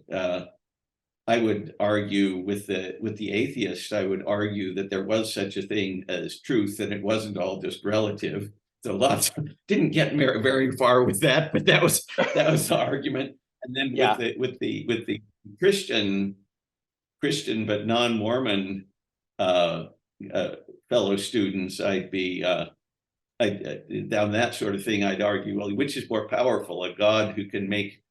Speaker 2: argue with the atheists. I would argue that there was such a thing as truth, and it wasn't all just relative. So lots didn't get very far with that, but that was the argument. And then with the Christian but non-Mormon fellow students, I'd be down that sort of thing. I'd argue, well, which is more powerful, a God who can make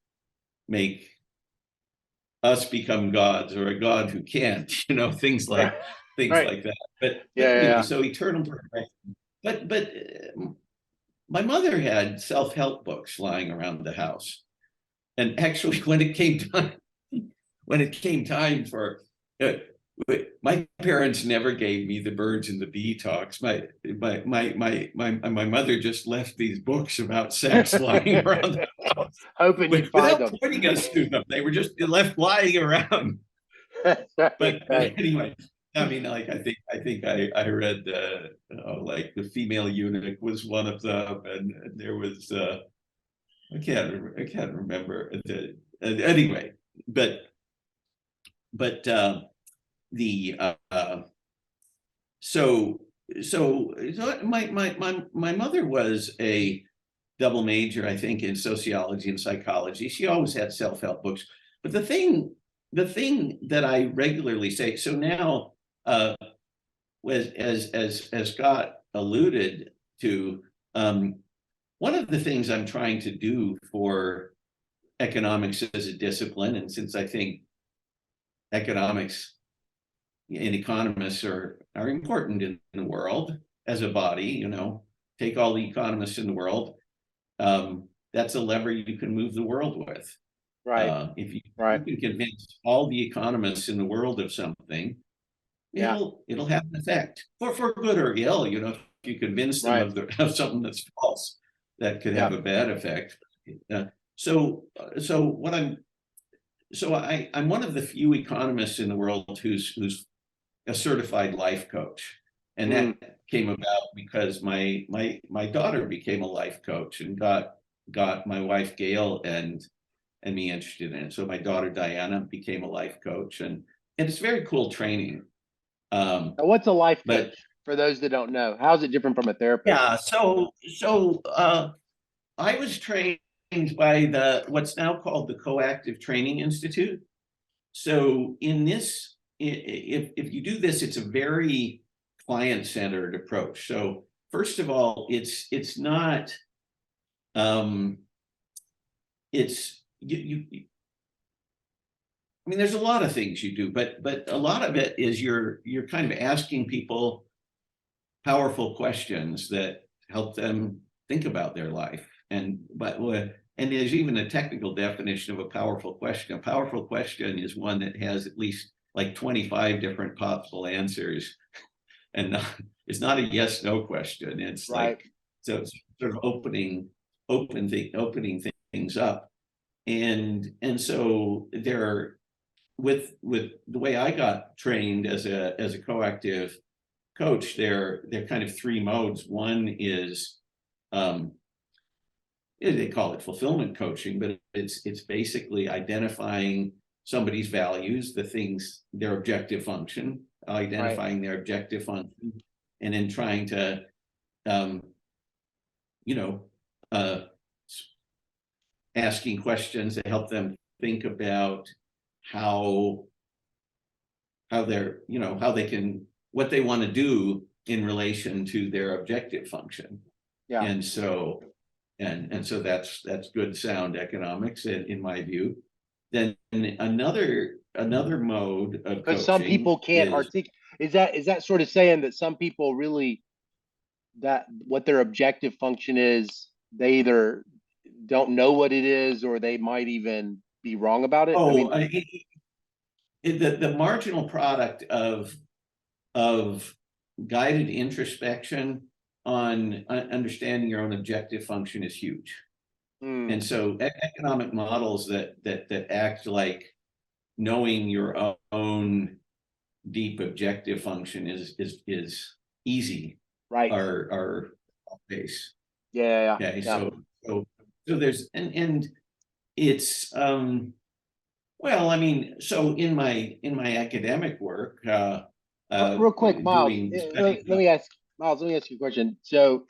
Speaker 2: us become gods, or a God who can't? Things like that. But so eternal progression. But my mother had self-help books lying around the house, and actually, when it came time for my parents never gave me the birds and the bee talks. My mother just left these books about sex lying around the house,
Speaker 3: hoping you'd find them,
Speaker 2: without pointing us to them. They were just left lying around. But anyway, I mean, like I think I read like The Female Eunuch was one of them, and there was I can't remember anyway, but so my mother was a double major, I think, in sociology and psychology. She always had self-help books. But the thing that I regularly say, so now as Scott alluded to, one of the things I'm trying to do for economics as a discipline, and since I think economics and economists are important in the world as a body, take all the economists in the world, that's a lever you can move the world with.
Speaker 3: Right.
Speaker 2: If you can convince all the economists in the world of something, it'll have an effect for good or ill. If you convince them of something that's false, that could have a bad effect. So I'm one of the few economists in the world who's a certified life coach, and that came about because my daughter became a life coach and got my wife Gail and me interested in it. So my daughter Diana became a life coach, and it's very cool training.
Speaker 3: Now, what's a life coach for those that don't know? How is it different from a therapist?
Speaker 2: Yeah, so I was trained by what's now called the Coactive Training Institute. So in this, if you do this, it's a very client-centered approach. So first of all, it's not I mean, there's a lot of things you do, but a lot of it is you're kind of asking people powerful questions that help them think about their life. And there's even a technical definition of a powerful question. A powerful question is one that has at least like 25 different possible answers, and it's not a yes/no question. It's like, so it's sort of opening things up. and so there, with the way I got trained as a coactive coach, there are kind of three modes. One is they call it fulfillment coaching, but it's basically identifying somebody's values, the things, their objective function, identifying their objective function, and then trying to asking questions to help them think about how they're, how they can, what they want to do in relation to their objective function.
Speaker 3: Yeah.
Speaker 2: And so that's good sound economics in my view. Then another mode of coaching,
Speaker 3: because some people can't articulate. Is that sort of saying that some people really, that what their objective function is, they either don't know what it is, or they might even be wrong about it?
Speaker 2: The marginal product of guided introspection on understanding your own objective function is huge. And so economic models that act like knowing your own deep objective function is easy,
Speaker 3: right,
Speaker 2: are base.
Speaker 3: Yeah.
Speaker 2: Okay. So there's and it's well, I mean, so in my academic work,
Speaker 3: real quick, Miles, let me ask you a question. So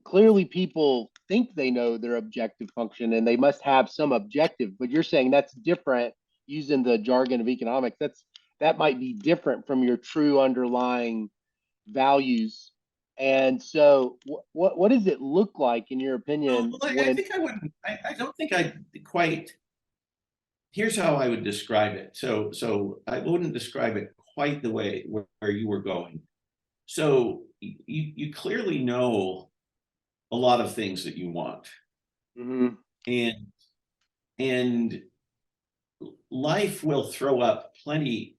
Speaker 3: clearly people think they know their objective function and they must have some objective, but you're saying that's different, using the jargon of economics. That might be different from your true underlying values. And so what does it look like, in your opinion?
Speaker 2: Well, I don't think I quite, here's how I would describe it. So I wouldn't describe it quite the way where you were going. So you clearly know a lot of things that you want. And life will throw up plenty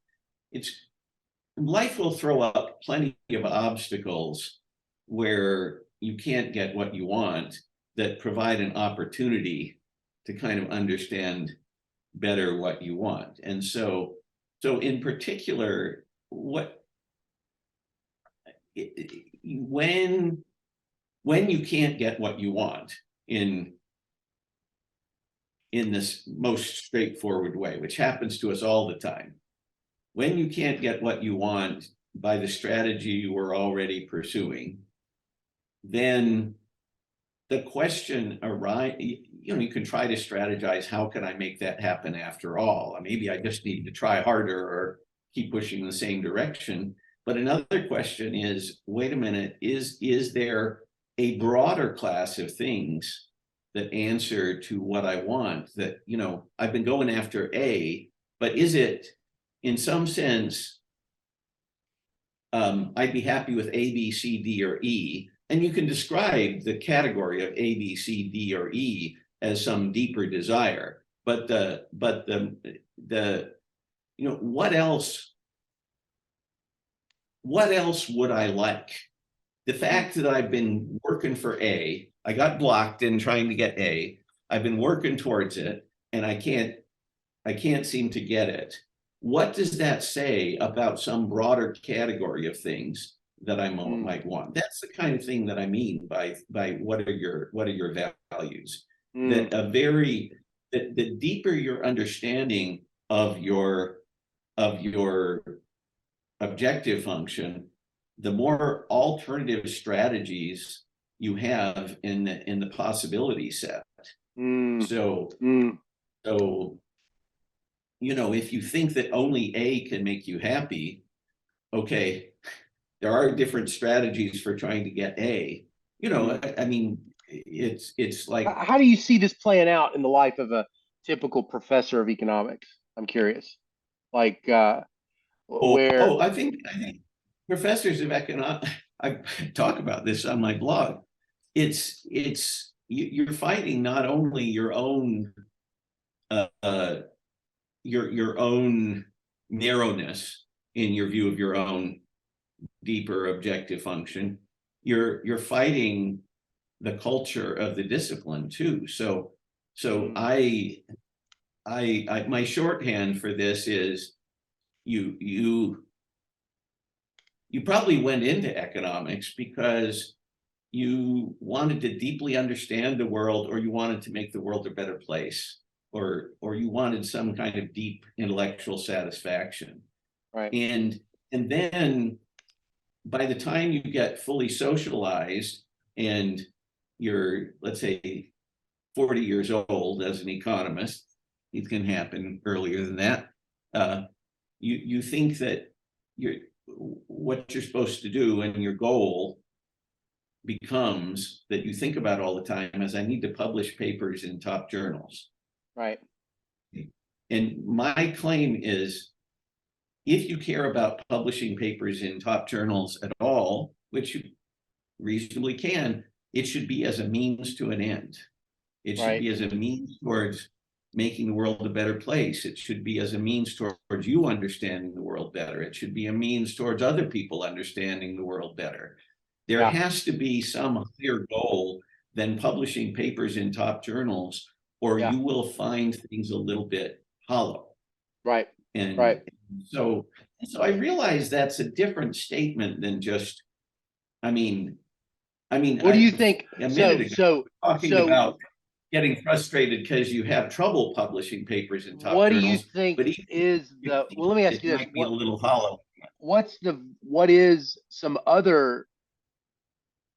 Speaker 2: of obstacles where you can't get what you want, that provide an opportunity to kind of understand better what you want. And so in particular, when you can't get what you want in this most straightforward way, which happens to us all the time, when you can't get what you want by the strategy you were already pursuing, then the question arises, you can try to strategize, how can I make that happen after all? Maybe I just need to try harder or keep pushing in the same direction. But another question is, wait a minute, is there a broader class of things that answer to what I want? That, I've been going after A, but is it, in some sense, I'd be happy with A, B, C, D, or E. And you can describe the category of A, B, C, D, or E as some deeper desire. But what else would I like? The fact that I've been working for A, I got blocked in trying to get A, I've been working towards it, and I can't seem to get it. What does that say about some broader category of things that I might want? That's the kind of thing that I mean by what are your values? That the deeper your understanding of your objective function, the more alternative strategies you have in the possibility set. So if you think that only A can make you happy, okay, there are different strategies for trying to get A. I mean, it's like,
Speaker 3: how do you see this playing out in the life of a typical professor of economics? I'm curious. Like, where?
Speaker 2: I think professors of economics, I talk about this on my blog. You're fighting not only your own your own narrowness in your view of your own deeper objective function, you're fighting the culture of the discipline too. So So my shorthand for this is you probably went into economics because you wanted to deeply understand the world, or you wanted to make the world a better place, or you wanted some kind of deep intellectual satisfaction.
Speaker 3: Right.
Speaker 2: And then by the time you get fully socialized and you're, let's say, 40 years old as an economist, it can happen earlier than that. You think that what you're supposed to do and your goal becomes that you think about all the time as, I need to publish papers in top journals.
Speaker 3: Right.
Speaker 2: And my claim is, if you care about publishing papers in top journals at all, which you reasonably can, it should be as a means to an end. It should be as a means towards making the world a better place. It should be as a means towards you understanding the world better. It should be a means towards other people understanding the world better. There has to be some higher goal than publishing papers in top journals, or you will find things a little bit hollow.
Speaker 3: Right.
Speaker 2: And so I realize that's a different statement than just, I mean,
Speaker 3: what do you think?
Speaker 2: A minute ago, talking about getting frustrated because you have trouble publishing papers in top journals.
Speaker 3: What do you think is the, well, let me ask you this.
Speaker 2: Might be a little hollow.
Speaker 3: What is some other,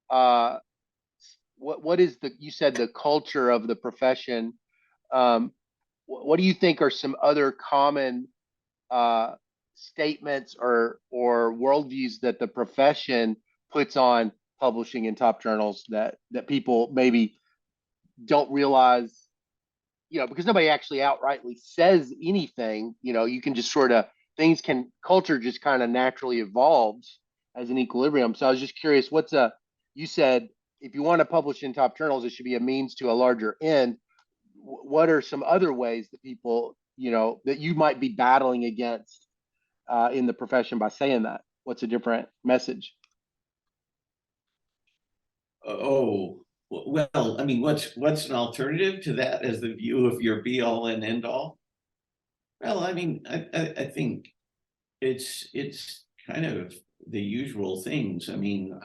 Speaker 3: what is the, you said the culture of the profession. What do you think are some other common statements or worldviews that the profession puts on publishing in top journals that people maybe don't realize, because nobody actually outrightly says anything, you can just sort of, culture just kind of naturally evolves as an equilibrium. So I was just curious, you said, if you want to publish in top journals, it should be a means to a larger end. What are some other ways that people, that you might be battling against in the profession by saying that? What's a different message?
Speaker 2: Oh, well, I mean, what's an alternative to that as the view of your be all and end all? Well, I mean, I think it's kind of the usual things. I mean,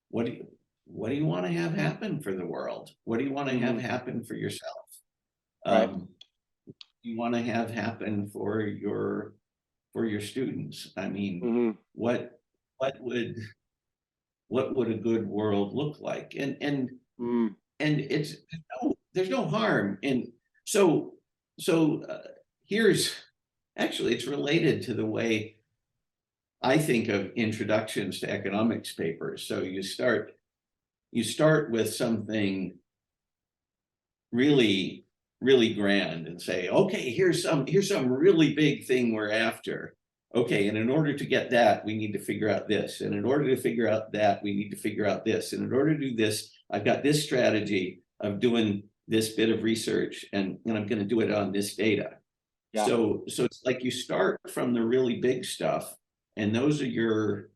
Speaker 2: what do you want to have happen for the world? What do you want to have happen for yourself? You want to have happen for your students? I mean, what would a good world look like? And it's there's no harm. And so here's actually, it's related to the way I think of introductions to economics papers. So you start with something really, really grand and say, okay, here's some really big thing we're after. Okay, and in order to get that, we need to figure out this. And in order to figure out that, we need to figure out this. And in order to do this, I've got this strategy of doing this bit of research, and I'm going to do it on this data. Yeah. So it's like you start from the really big stuff, and those are your,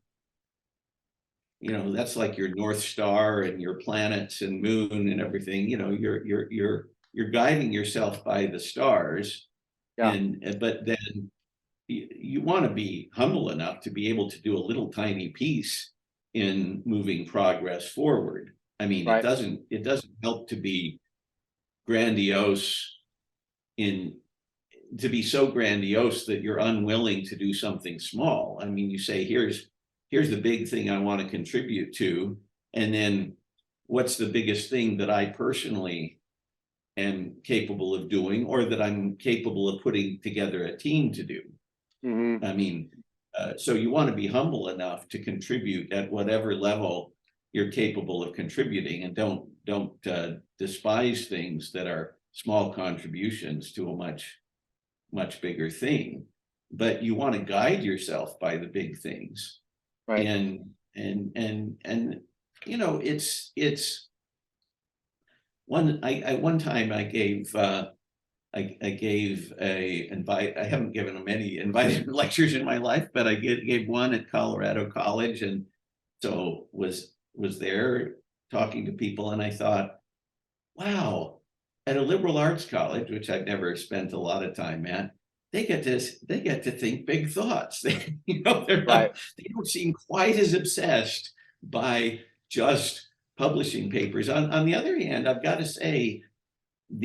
Speaker 2: that's like your North Star and your planets and moon and everything. You're guiding yourself by the stars. Yeah. But then you want to be humble enough to be able to do a little tiny piece in moving progress forward. I mean, it doesn't help to be grandiose to be so grandiose that you're unwilling to do something small. I mean, you say, here's the big thing I want to contribute to, and then what's the biggest thing that I personally am capable of doing, or that I'm capable of putting together a team to do. I mean, so you want to be humble enough to contribute at whatever level you're capable of contributing, and don't despise things that are small contributions to a much bigger thing. But you want to guide yourself by the big things. Right. And it's one time I gave I haven't given many invited lectures in my life, but I gave one at Colorado College, and so was was there talking to people, and I thought, wow, at a liberal arts college, which I've never spent a lot of time at, they get to think big thoughts. They, they're not, they don't seem quite as obsessed by just publishing papers. On the other hand, I've got to say, I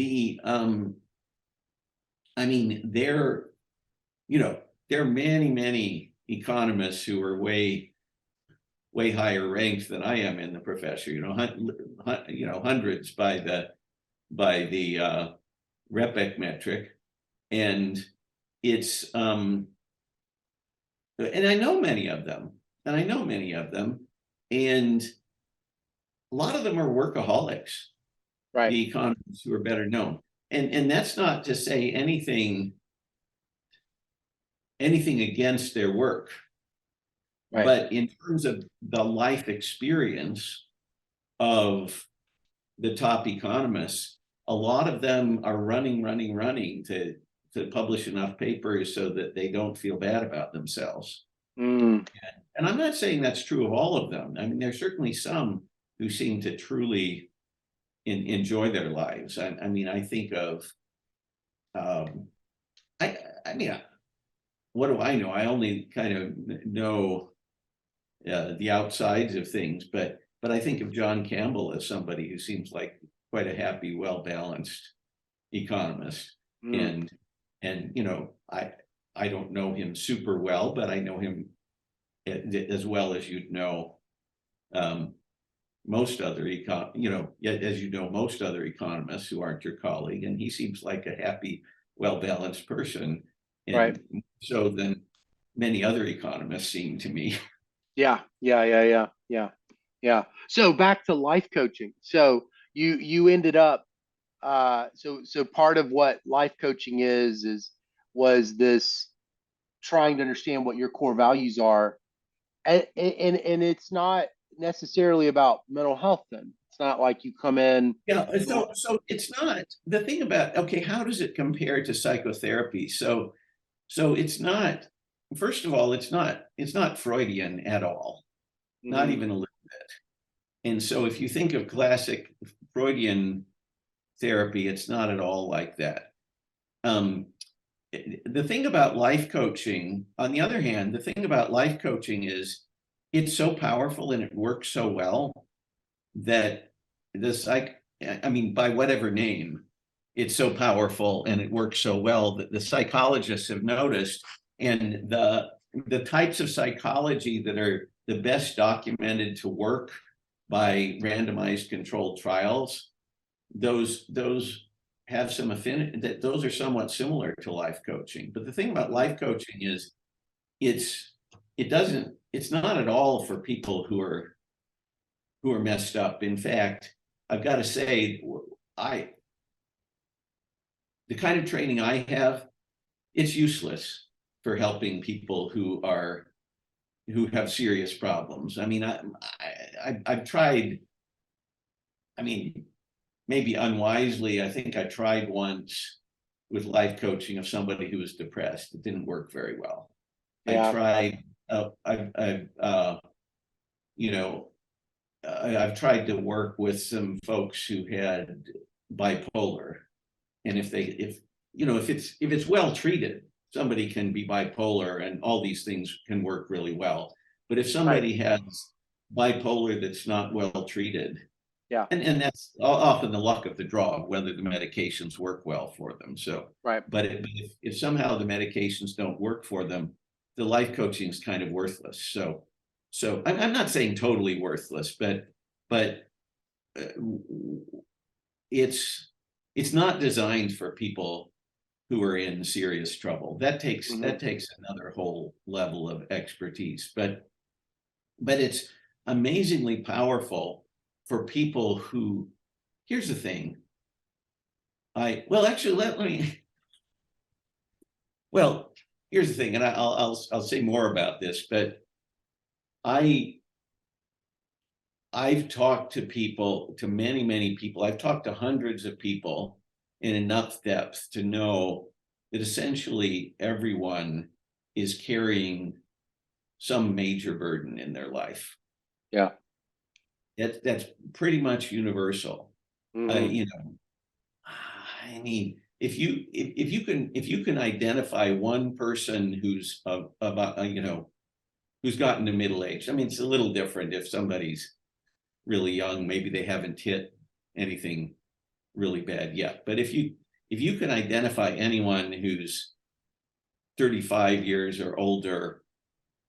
Speaker 2: mean, there are many economists who are way higher ranked than I am in the profession. Hundreds by the Repec metric, and it's and I know many of them, and a lot of them are workaholics.
Speaker 3: Right.
Speaker 2: The economists who are better known, and that's not to say anything against their work.
Speaker 3: Right.
Speaker 2: But in terms of the life experience of the top economists, a lot of them are running to publish enough papers so that they don't feel bad about themselves. And I'm not saying that's true of all of them. I mean, there's certainly some who seem to truly enjoy their lives. I mean, I think of, what do I know? I only kind of know the outsides of things, but I think of John Campbell as somebody who seems like quite a happy, well-balanced economist. And I don't know him super well, but I know him as well as you'd know most other most other economists who aren't your colleague, and he seems like a happy, well-balanced person, and
Speaker 3: right.
Speaker 2: So than many other economists seem to me.
Speaker 3: Yeah. So back to life coaching. So you ended up so part of what life coaching was this trying to understand what your core values are, and it's not necessarily about mental health. Then it's not like you come in.
Speaker 2: Yeah, so it's not the thing about, okay, how does it compare to psychotherapy? So it's not, first of all, it's not Freudian at all, not even a little bit. And so if you think of classic Freudian therapy, it's not at all like that. The thing about life coaching, on the other hand, the thing about life coaching is it's so powerful and it works so well that by whatever name, it's so powerful and it works so well that the psychologists have noticed, and the types of psychology that are the best documented to work by randomized controlled trials, those have some affinity, that those are somewhat similar to life coaching. But the thing about life coaching is it's not at all for people who are messed up. In fact, I've got to say, the kind of training I have, it's useless for helping people who have serious problems. I mean, I've tried, maybe unwisely, I think I tried once with life coaching of somebody who was depressed. It didn't work very well.
Speaker 3: Yeah.
Speaker 2: I tried, I've tried to work with some folks who had bipolar, and if it's well treated, somebody can be bipolar, and all these things can work really well. But if somebody has bipolar that's not well treated,
Speaker 3: yeah,
Speaker 2: and that's often the luck of the draw, whether the medications work well for them. So, but if somehow the medications don't work for them, the life coaching is kind of worthless. So I'm not saying totally worthless, but it's not designed for people who are in serious trouble. That takes another whole level of expertise. But it's amazingly powerful for people who. Here's the thing. Here's the thing, and I'll say more about this, but I've talked to many people. I've talked to hundreds of people in enough depth to know that essentially everyone is carrying some major burden in their life.
Speaker 3: Yeah.
Speaker 2: That's pretty much universal.
Speaker 3: Mhm.
Speaker 2: You know, I mean, if you can identify one person who's about you know, who's gotten to middle age. I mean, it's a little different if somebody's really young, maybe they haven't hit anything really bad yet. But if you can identify anyone who's 35 years or older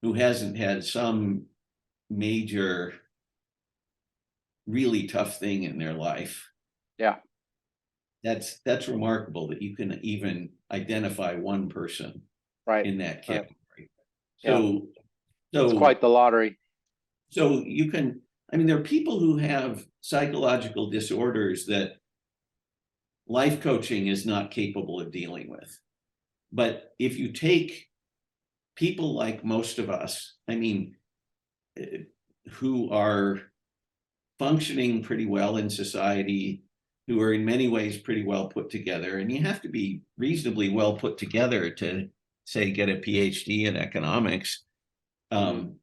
Speaker 2: who hasn't had some major really tough thing in their life,
Speaker 3: Yeah.
Speaker 2: that's remarkable that you can even identify one person
Speaker 3: Right.
Speaker 2: in that
Speaker 3: Right.
Speaker 2: category.
Speaker 3: Yeah.
Speaker 2: So
Speaker 3: It's
Speaker 2: so
Speaker 3: quite the lottery.
Speaker 2: so you can, I mean, there are people who have psychological disorders that life coaching is not capable of dealing with. But if you take people like most of us, I mean, who are functioning pretty well in society, who are in many ways pretty well put together, and you have to be reasonably well put together to, say, get a PhD in economics. And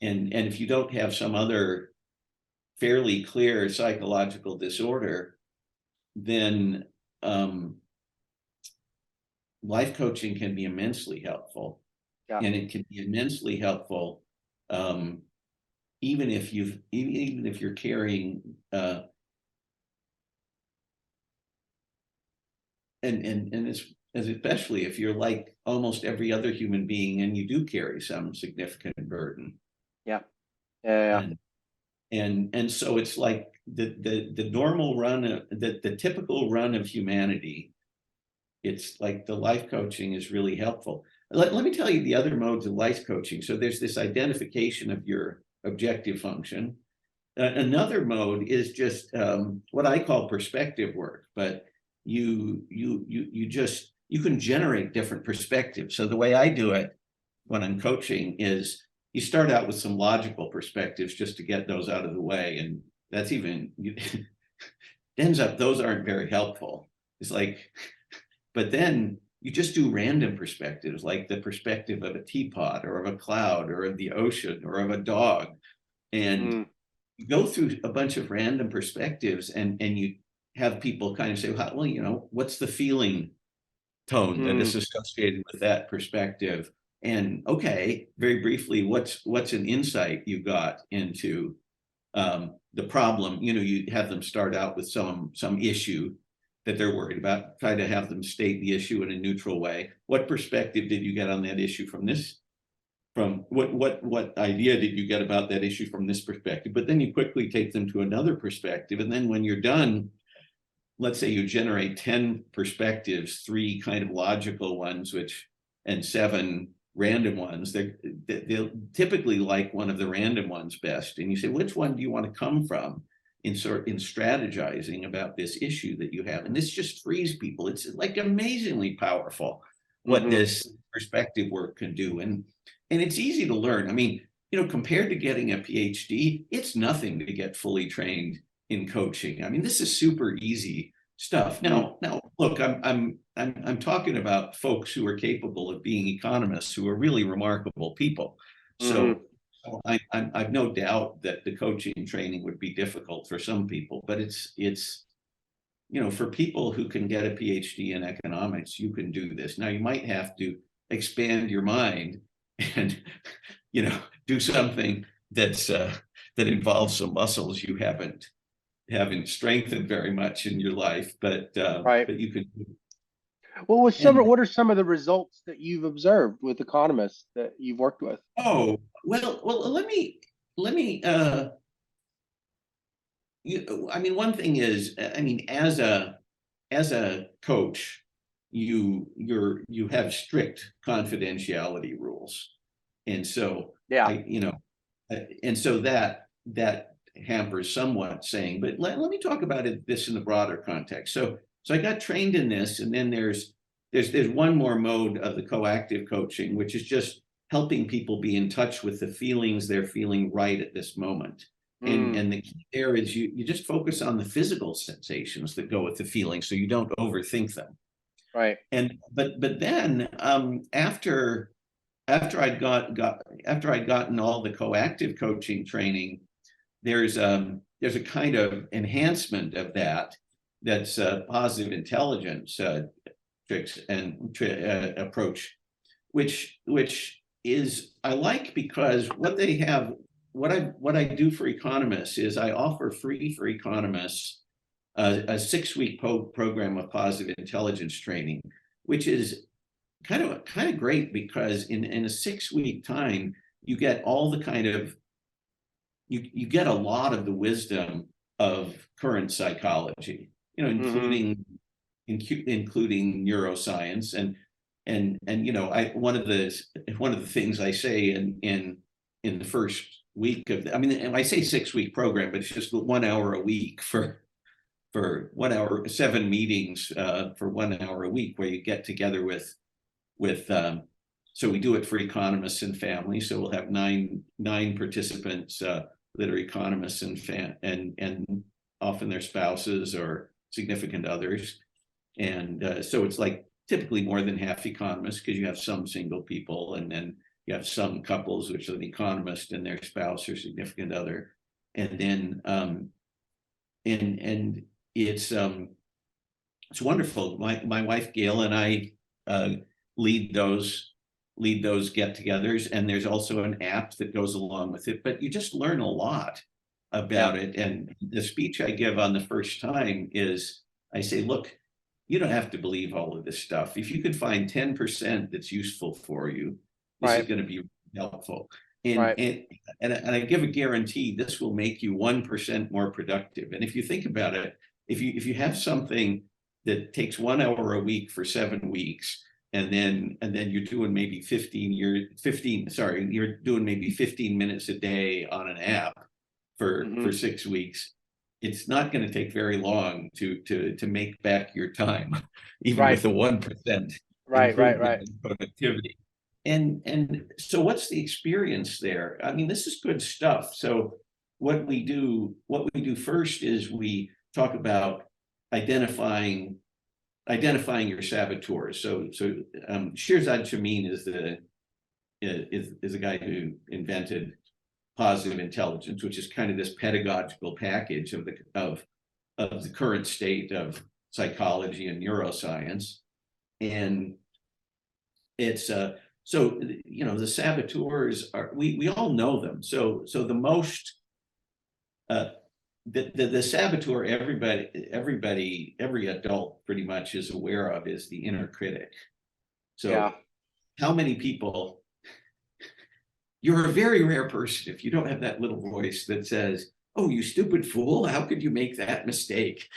Speaker 2: if you don't have some other fairly clear psychological disorder, then life coaching can be immensely helpful.
Speaker 3: Yeah.
Speaker 2: And it can be immensely helpful even if you're carrying and as especially if you're like almost every other human being and you do carry some significant burden.
Speaker 3: Yeah. Yeah.
Speaker 2: And so it's like the normal run of the typical run of humanity. It's like the life coaching is really helpful. Let me tell you the other modes of life coaching. So there's this identification of your objective function. Another mode is just what I call perspective work, but you can generate different perspectives. So the way I do it when I'm coaching is you start out with some logical perspectives just to get those out of the way, and that's even ends up those aren't very helpful. It's like, but then you just do random perspectives, like the perspective of a teapot or of a cloud or of the ocean or of a dog, and you go through a bunch of random perspectives, and you have people kind of say, well, you know, what's the feeling tone that is associated with that perspective? And okay, very briefly, what's an insight you got into the problem? You know, you have them start out with some issue that they're worried about, try to have them state the issue in a neutral way. What perspective did you get on that issue from this? From what idea did you get about that issue from this perspective? But then you quickly take them to another perspective. And then when you're done, let's say you generate 10 perspectives, 3 kind of logical ones, and 7 random ones. They'll typically like one of the random ones best. And you say, which one do you want to come from in strategizing about this issue that you have? And this just frees people. It's like amazingly powerful what this perspective work can do. And it's easy to learn. I mean, you know, compared to getting a PhD, it's nothing to get fully trained in coaching. I mean, this is super easy stuff. Now, look, I'm talking about folks who are capable of being economists, who are really remarkable people. So I've no doubt that the coaching training would be difficult for some people, but it's you know, for people who can get a PhD in economics, you can do this. Now, you might have to expand your mind and, you know, do something that's that involves some muscles you haven't strengthened very much in your life, but you can.
Speaker 3: What are some of the results that you've observed with economists that you've worked with?
Speaker 2: Oh, well, let me I mean, one thing is, I mean, as a coach, you have strict confidentiality rules. And so and so that hampers somewhat saying, but let me talk about this in the broader context. So I got trained in this, and then there's one more mode of the coactive coaching, which is just helping people be in touch with the feelings they're feeling right at this moment. And the key there is you just focus on the physical sensations that go with the feeling, so you don't overthink them.
Speaker 3: Right.
Speaker 2: And but then after I'd gotten all the coactive coaching training, there's a kind of enhancement of that that's positive intelligence tricks and approach, which is I like, because what they have, what I do for economists is I offer free for economists a 6-week program of positive intelligence training, which is kind of great, because in a 6-week time you get all the kind of you get a lot of the wisdom of current psychology, including neuroscience, and one of the things I say in the first week of I say 6-week program, but it's just 1 hour a week for 1 hour, 7 meetings for 1 hour a week, where you get together with so we do it for economists and families. So we'll have nine participants that are economists and often their spouses or significant others. And so it's like typically more than half economists, because you have some single people, and then you have some couples, which are the economist and their spouse or significant other. And then and it's wonderful. My wife Gail and I lead those get-togethers, and there's also an app that goes along with it. But you just learn a lot about it. And the speech I give on the first time is, I say, look, you don't have to believe all of this stuff. If you could find 10% that's useful for you, this is going to be helpful. And I give a guarantee this will make you 1% more productive. And if you think about it, if you have something that takes 1 hour a week for 7 weeks, and then you're doing maybe 15 minutes a day on an app for 6 weeks, it's not going to take very long to make back your time, even with the 1% improvement in productivity. And so what's the experience there? I mean, this is good stuff. So what we do first is we talk about identifying your saboteurs. So Shirzad Chamine is the guy who invented positive intelligence, which is kind of this pedagogical package of the current state of psychology and neuroscience. And it's so the saboteurs are, we all know them. So the most the saboteur every adult pretty much is aware of is the inner critic. So how many people, you're a very rare person if you don't have that little voice that says, oh, you stupid fool, how could you make that mistake?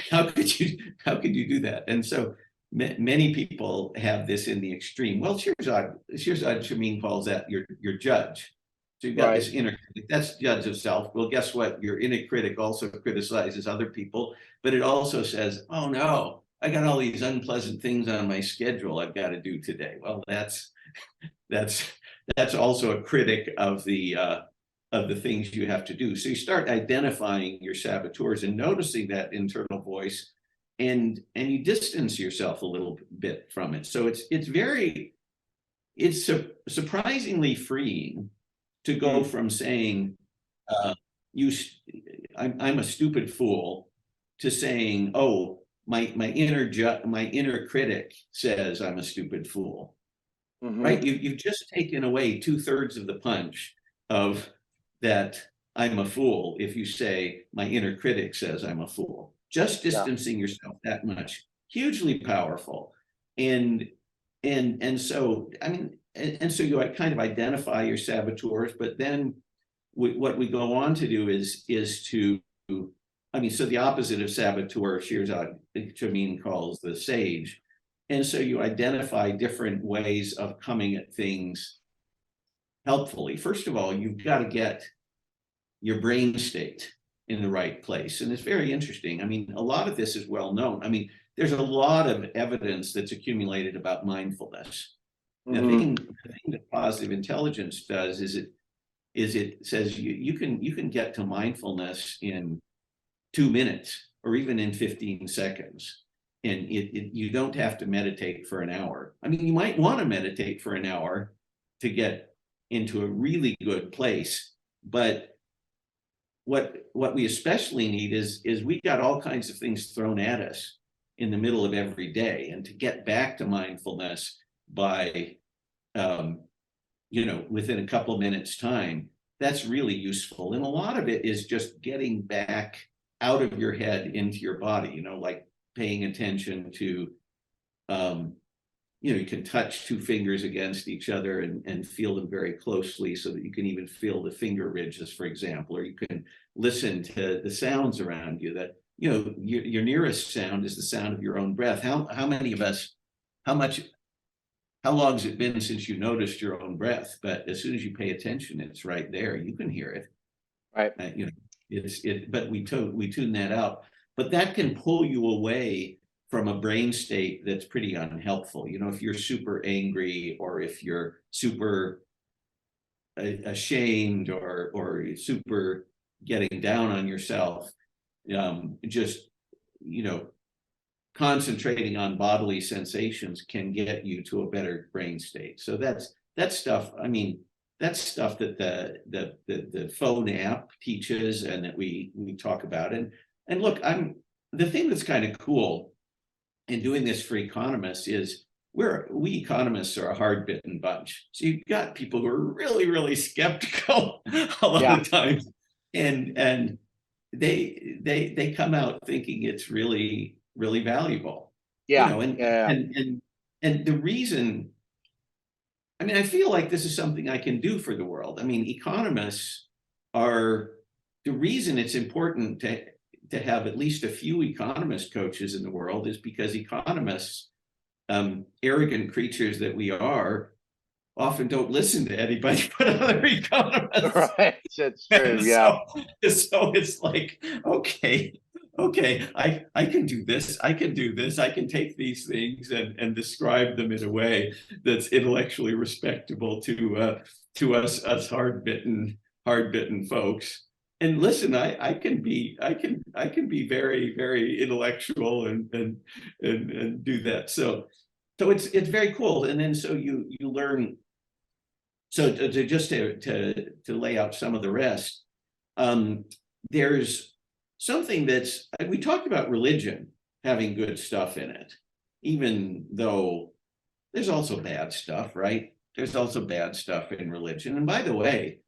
Speaker 2: How could you do that? And so many people have this in the extreme. Well, Shirzad Chamine calls that your judge. So you've got this inner critic, that's judge of self. Well, guess what? Your inner critic also criticizes other people, but it also says, oh no, I got all these unpleasant things on my schedule I've got to do today. Well, that's also a critic of the things you have to do. So you start identifying your saboteurs and noticing that internal voice, and you distance yourself a little bit from it. So it's surprisingly freeing to go from saying I'm a stupid fool to saying, oh, my inner critic says I'm a stupid fool. Right? You've just taken away 2/3 of the punch of that I'm a fool if you say my inner critic says I'm a fool. Just distancing yourself that much, hugely powerful. And so so you kind of identify your saboteurs, but then what we go on to do is to, so the opposite of saboteur, Shirzad Chamine calls the sage. And so you identify different ways of coming at things helpfully. First of all, you've got to get your brain state in the right place. And it's very interesting. I mean, a lot of this is well known. I mean, there's a lot of evidence that's accumulated about mindfulness. The thing that positive intelligence does is it says you can get to mindfulness in 2 minutes or even in 15 seconds. And you don't have to meditate for an hour. I mean, you might want to meditate for an hour to get into a really good place, but what we especially need is we got all kinds of things thrown at us in the middle of every day, and to get back to mindfulness by within a couple of minutes time, that's really useful. And a lot of it is just getting back out of your head into your body, like paying attention to you can touch two fingers against each other and feel them very closely, so that you can even feel the finger ridges, for example, or you can listen to the sounds around you. That your nearest sound is the sound of your own breath. How many of us, how long has it been since you noticed your own breath? But as soon as you pay attention, it's right there. You can hear it.
Speaker 3: Right.
Speaker 2: But we tune that out. But that can pull you away from a brain state that's pretty unhelpful. If you're super angry, or if you're super ashamed, or super getting down on yourself, just concentrating on bodily sensations can get you to a better brain state. So that's stuff. I mean, that's stuff that the phone app teaches, and that we talk about. And look, the thing that's kind of cool in doing this for economists is we economists are a hard-bitten bunch. So you've got people who are really, really skeptical a lot of times, and they come out thinking it's really, really valuable. And the reason, I mean, I feel like this is something I can do for the world. I mean, economists are the reason it's important to have at least a few economist coaches in the world, is because economists, arrogant creatures that we are, often don't listen to anybody but other economists.
Speaker 3: Right, that's true.
Speaker 2: So it's like, okay, I can do this, I can take these things and describe them in a way that's intellectually respectable to us hard-bitten folks. And listen, I can be very, very intellectual and do that. So it's very cool. And then so you learn. So to lay out some of the rest, there's something we talked about religion having good stuff in it, even though there's also bad stuff, right? There's also bad stuff in religion. And by the way,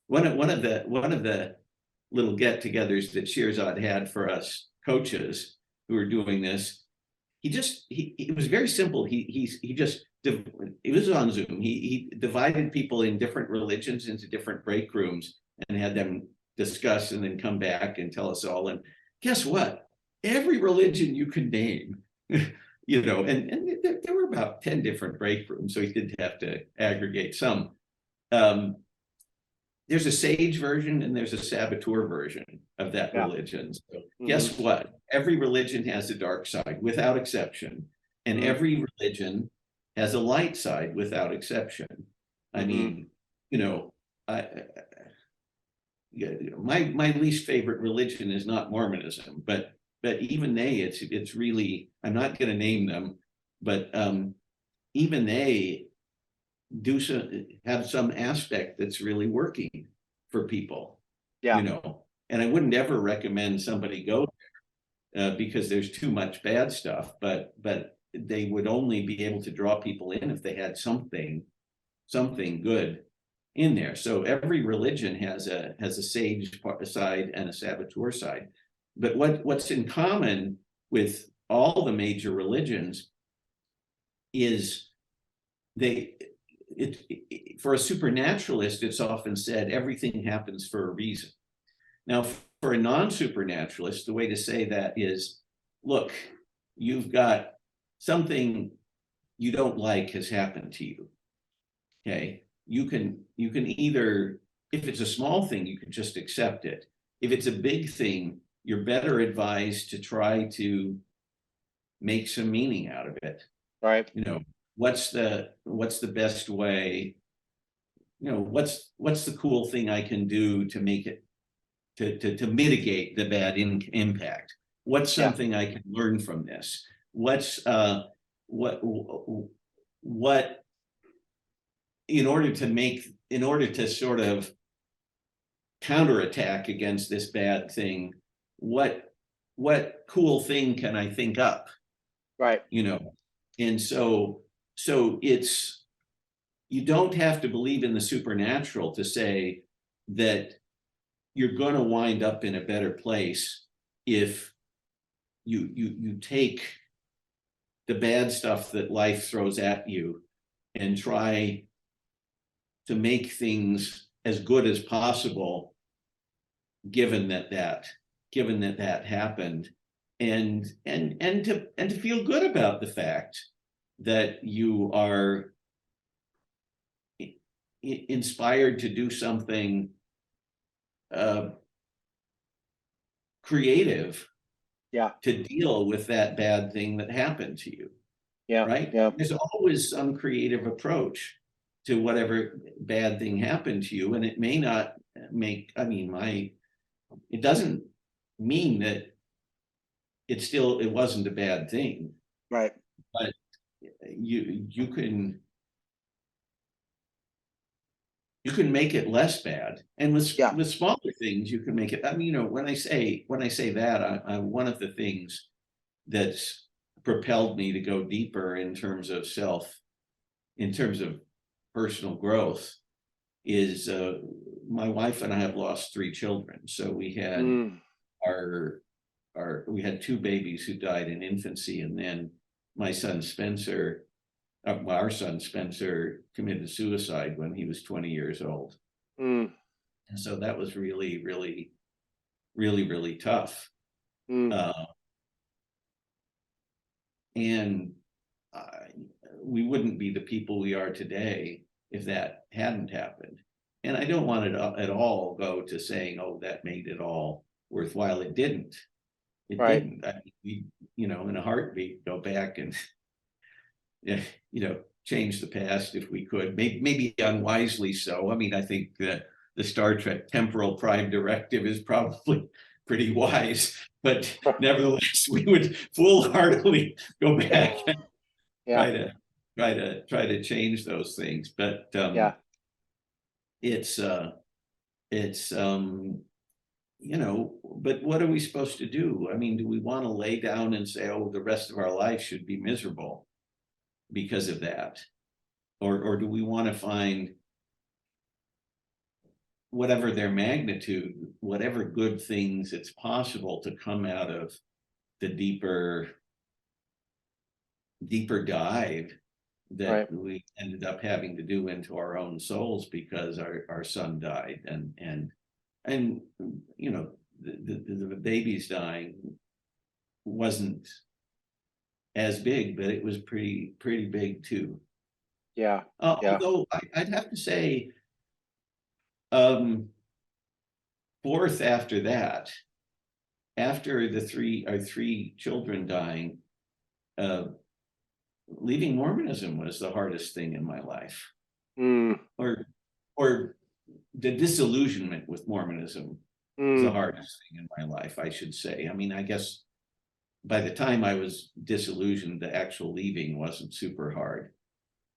Speaker 2: one of the little get-togethers that Shirzad had for us coaches who were doing this, it was very simple. It was on Zoom. He divided people in different religions into different break rooms and had them discuss and then come back and tell us all. And guess what? Every religion you can name, and there were about 10 different break rooms, so he did have to aggregate some. There's a sage version and there's a saboteur version of that religion. So guess what? Every religion has a dark side without exception. And every religion has a light side without exception. I mean, my least favorite religion is not Mormonism, but even it's really, I'm not going to name them, but even they have some aspect that's really working for people. And I wouldn't ever recommend somebody go there because there's too much bad stuff, but they would only be able to draw people in if they had something good in there. So every religion has a sage side and a saboteur side. But what's in common with all the major religions is for a supernaturalist, it's often said everything happens for a reason. Now, for a non-supernaturalist, the way to say that is, look, you've got something you don't like has happened to you. Okay, you can either, if it's a small thing, you can just accept it. If it's a big thing, you're better advised to try to make some meaning out of it.
Speaker 3: Right.
Speaker 2: What's the best way? What's the cool thing I can do to make it to mitigate the bad impact? What's something I can learn from this? What's what in order to sort of counterattack against this bad thing, what cool thing can I think up?
Speaker 3: Right.
Speaker 2: You know, and so it's, you don't have to believe in the supernatural to say that you're going to wind up in a better place if you take the bad stuff that life throws at you and try to make things as good as possible, given that happened, and to feel good about the fact that you are inspired to do something creative,
Speaker 3: Yeah.
Speaker 2: to deal with that bad thing that happened to you.
Speaker 3: Yeah.
Speaker 2: Right.
Speaker 3: Yeah.
Speaker 2: There's always some creative approach to whatever bad thing happened to you, and it may not make, I mean, it doesn't mean that it wasn't a bad thing.
Speaker 3: Right.
Speaker 2: But you can make it less bad, and with smaller things you can make it. I mean, you know, when I say that, I one of the things that's propelled me to go deeper in terms of personal growth is my wife and I have lost 3 children. So we had we had 2 babies who died in infancy, and then my son Spencer, our son Spencer, committed suicide when he was 20 years old. And so that was really, really, really, really tough. And we wouldn't be the people we are today if that hadn't happened. And I don't want it at all go to saying, oh, that made it all worthwhile. It didn't. It didn't. I mean, we, you know, in a heartbeat, go back and, you know, change the past if we could. Maybe unwisely so. I mean, I think that the Star Trek temporal prime directive is probably pretty wise, but nevertheless, we would foolhardily go back and try to change those things. But it's you know, but what are we supposed to do? I mean, do we want to lay down and say, oh, the rest of our life should be miserable because of that? Or do we want to find, whatever their magnitude, whatever good things it's possible to come out of the deeper dive that we ended up having to do into our own souls because our son died, and you know, the baby's dying wasn't as big, but it was pretty big too. Although I'd have to say, fourth after that, after our 3 children dying, leaving Mormonism was the hardest thing in my life. Or the disillusionment with Mormonism was the hardest thing in my life, I should say. I mean, I guess by the time I was disillusioned, the actual leaving wasn't super hard.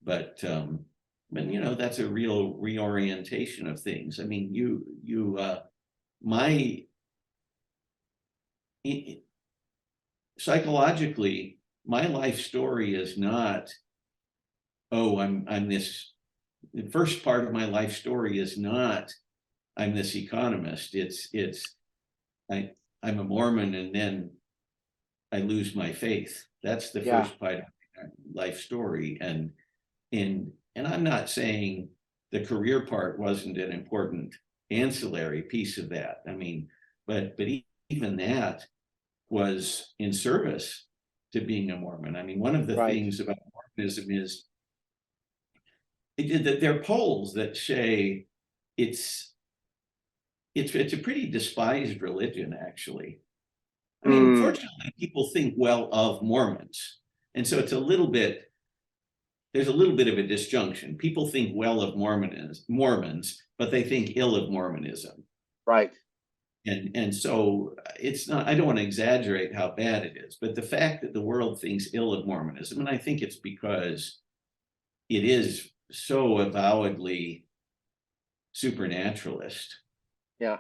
Speaker 2: But you know, that's a real reorientation of things. I mean, psychologically, my life story is not, oh, I'm this. The first part of my life story is not, I'm this economist. I'm a Mormon, and then I lose my faith. That's the first part of my life story, and I'm not saying the career part wasn't an important ancillary piece of that. I mean, but even that was in service to being a Mormon. I mean, one of the things about Mormonism is that there are polls that say it's a pretty despised religion, actually. I mean, unfortunately, people think well of Mormons, and so there's a little bit of a disjunction. People think well of Mormons, but they think ill of Mormonism. And so it's not, I don't want to exaggerate how bad it is, but the fact that the world thinks ill of Mormonism, and I think it's because it is so avowedly supernaturalist,
Speaker 3: Yeah.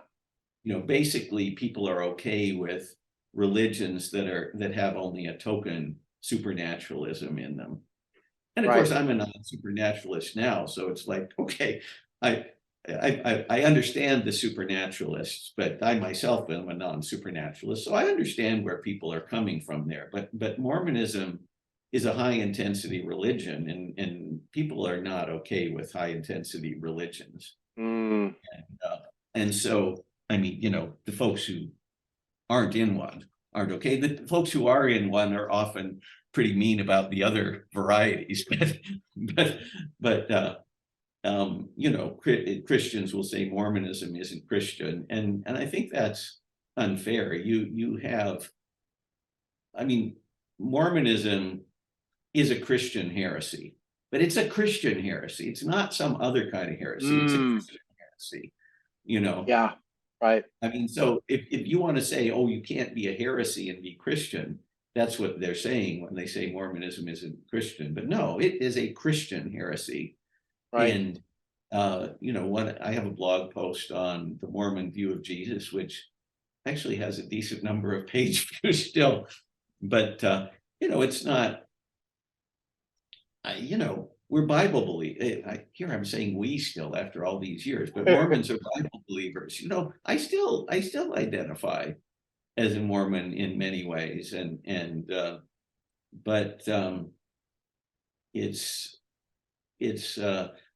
Speaker 2: Basically people are okay with religions that have only a token supernaturalism in them. And of course, I'm a non-supernaturalist now, so it's like, okay, I understand the supernaturalists, but I myself am a non-supernaturalist, so I understand where people are coming from there. But Mormonism is a high-intensity religion, and people are not okay with high-intensity religions. And so, I mean, the folks who aren't in one aren't okay. The folks who are in one are often pretty mean about the other varieties, but Christians will say Mormonism isn't Christian, and I think that's unfair. You have, I mean, Mormonism is a Christian heresy, but it's a Christian heresy. It's not some other kind of heresy. It's a Christian heresy.
Speaker 3: Yeah, right.
Speaker 2: I mean, so if you want to say, oh, you can't be a heresy and be Christian, that's what they're saying when they say Mormonism isn't Christian. But no, it is a Christian heresy.
Speaker 3: Right.
Speaker 2: And I have a blog post on the Mormon view of Jesus, which actually has a decent number of page views still. But it's not. We're Bible believers. Here I'm saying we still after all these years, but Mormons are Bible believers. I still identify as a Mormon in many ways,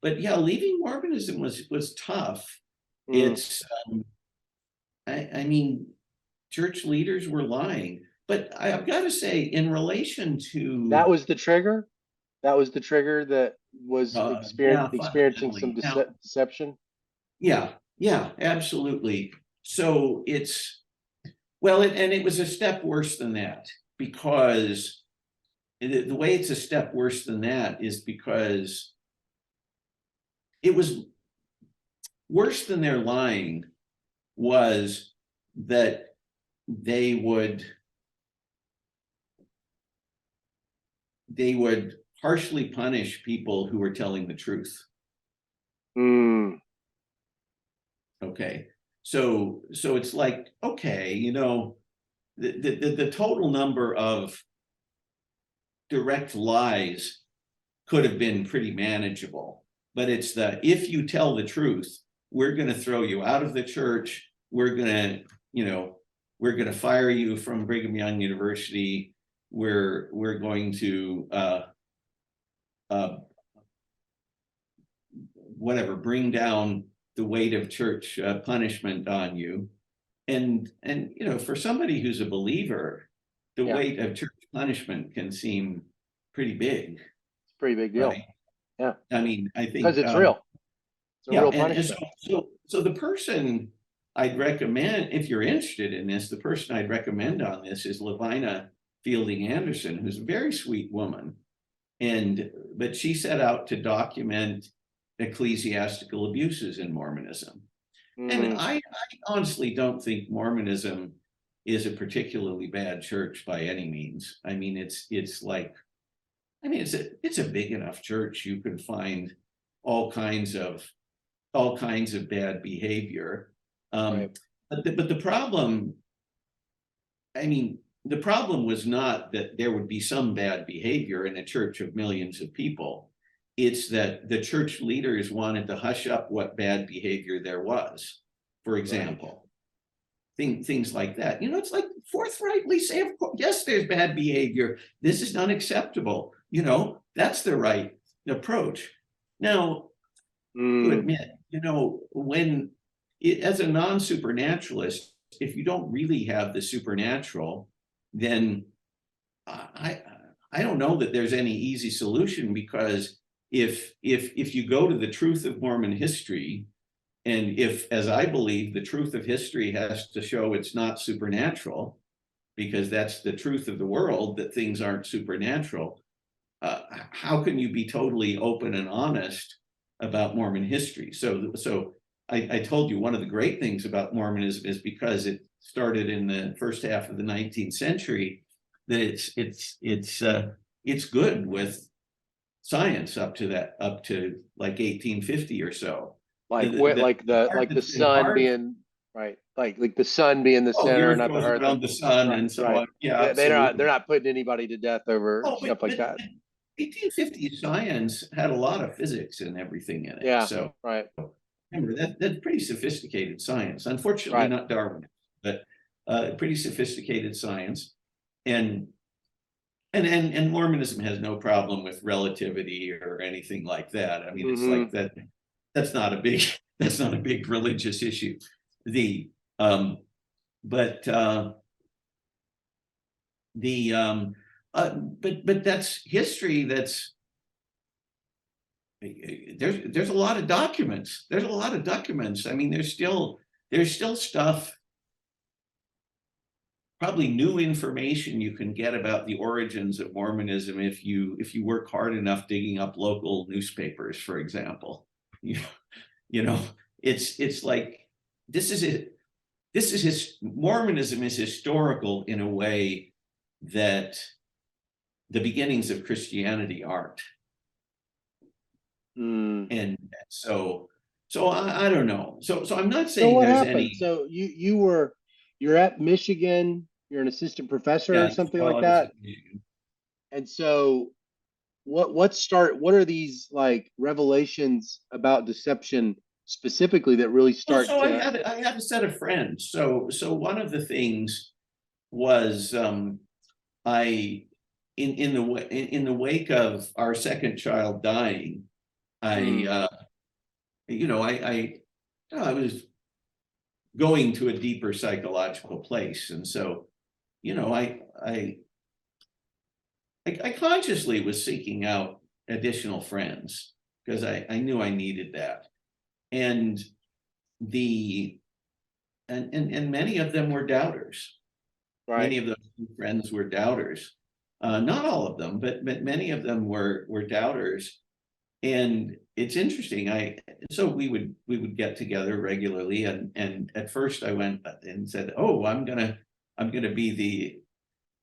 Speaker 2: but yeah, leaving Mormonism was tough. It's I mean, church leaders were lying, but I've got to say, in relation to
Speaker 3: that was the trigger. That was the trigger that was experiencing some deception.
Speaker 2: Yeah, absolutely. So it's, well, and it was a step worse than that, because the way it's a step worse than that is because it was worse than their lying was that they would harshly punish people who were telling the truth. Okay, so it's like, okay, the total number of direct lies could have been pretty manageable, but it's if you tell the truth, we're going to throw you out of the church. We're going to fire you from Brigham Young University. We're going to bring down the weight of church punishment on you. And for somebody who's a believer, the weight of church punishment can seem pretty big.
Speaker 3: It's a pretty big deal.
Speaker 2: Right?
Speaker 3: Yeah.
Speaker 2: I mean, I think
Speaker 3: because it's real. It's a real punishment.
Speaker 2: So the person I'd recommend, if you're interested in this, the person I'd recommend on this is Lavina Fielding Anderson, who's a very sweet woman. But she set out to document ecclesiastical abuses in Mormonism. And I honestly don't think Mormonism is a particularly bad church by any means. I mean, it's a big enough church. You can find all kinds of bad behavior. But the problem, the problem was not that there would be some bad behavior in a church of millions of people. It's that the church leaders wanted to hush up what bad behavior there was. For example, things like that. It's like forthrightly say, of course, yes, there's bad behavior. This is unacceptable. That's the right approach. Now, to admit, when as a non-supernaturalist, if you don't really have the supernatural, then I don't know that there's any easy solution, because if you go to the truth of Mormon history, and if, as I believe, the truth of history has to show it's not supernatural, because that's the truth of the world, that things aren't supernatural, how can you be totally open and honest about Mormon history? So I told you one of the great things about Mormonism is because it started in the first half of the 19th century, that it's good with science up to like 1850 or so.
Speaker 3: The sun being Right. Like the sun being the
Speaker 2: Oh, the
Speaker 3: center,
Speaker 2: earth
Speaker 3: not the
Speaker 2: goes
Speaker 3: earth.
Speaker 2: around the sun
Speaker 3: Right.
Speaker 2: and so
Speaker 3: Right.
Speaker 2: on. Yeah,
Speaker 3: They're
Speaker 2: absolutely.
Speaker 3: not putting anybody to death over
Speaker 2: Oh,
Speaker 3: stuff like that.
Speaker 2: 1850s science had a lot of physics and everything in it.
Speaker 3: Yeah.
Speaker 2: So
Speaker 3: Right.
Speaker 2: remember that's pretty sophisticated science. Unfortunately,
Speaker 3: Right.
Speaker 2: not Darwin, but pretty sophisticated science. And and Mormonism has no problem with relativity or anything like that. I mean, it's like that. That's not a big that's not a big religious issue. The but the but that's history. There's a lot of documents. There's a lot of documents. I mean, there's still stuff, probably new information you can get about the origins of Mormonism if you work hard enough digging up local newspapers, for example. You know, it's like this is it. This is Mormonism is historical in a way that the beginnings of Christianity aren't. And so I don't know. So I'm not saying
Speaker 3: what
Speaker 2: there's
Speaker 3: happened?
Speaker 2: any.
Speaker 3: So you're at Michigan, you're an assistant professor or something like
Speaker 2: I was
Speaker 3: that. And so what are these like revelations about deception specifically that really
Speaker 2: Well,
Speaker 3: start
Speaker 2: so
Speaker 3: to
Speaker 2: I had a set of friends. So one of the things was I in the wake of our second child dying, I I was going to a deeper psychological place, and so I consciously was seeking out additional friends because I knew I needed that, and the and many of them were doubters. Many of those friends were doubters. Not all of them, but many of them were doubters. And it's interesting. So we would get together regularly, and at first I went and said, "Oh, I'm gonna be the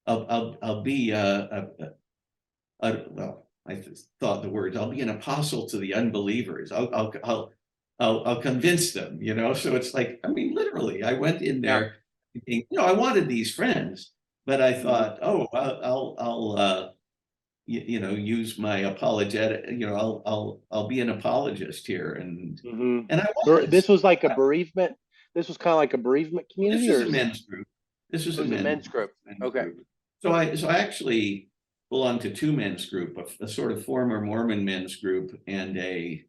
Speaker 2: I'll be well, I thought the words, I'll be an apostle to the unbelievers. I'll convince them, you know." So it's like, I mean, literally, I went in there thinking, I wanted these friends, but I thought, oh, I'll use my apologetic, I'll be an apologist here, and I was.
Speaker 3: This was like a bereavement. This was kind of like a bereavement community,
Speaker 2: This was a men's group. This was
Speaker 3: it was a men's group. Okay.
Speaker 2: group. So I actually belonged to two men's group, a sort of former Mormon men's group and a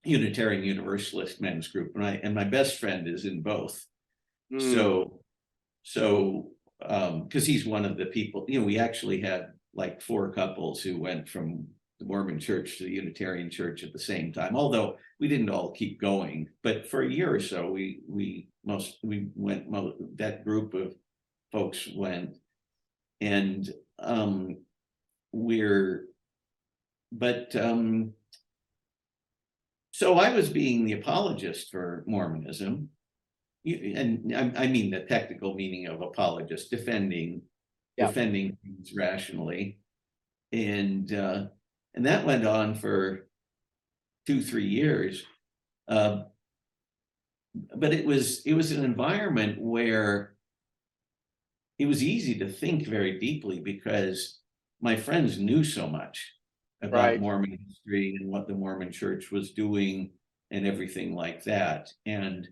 Speaker 2: Unitarian Universalist men's group, and my best friend is in both. So because he's one of the people, we actually had like four couples who went from the Mormon church to the Unitarian church at the same time, although we didn't all keep going. But for a year or so, we went, that group of folks went, and so I was being the apologist for Mormonism, and I mean the technical meaning of apologist, defending things rationally, and that went on for 2-3 years, but it was an environment where it was easy to think very deeply because my friends knew so much about Mormon history and what the Mormon church was doing and everything like that, and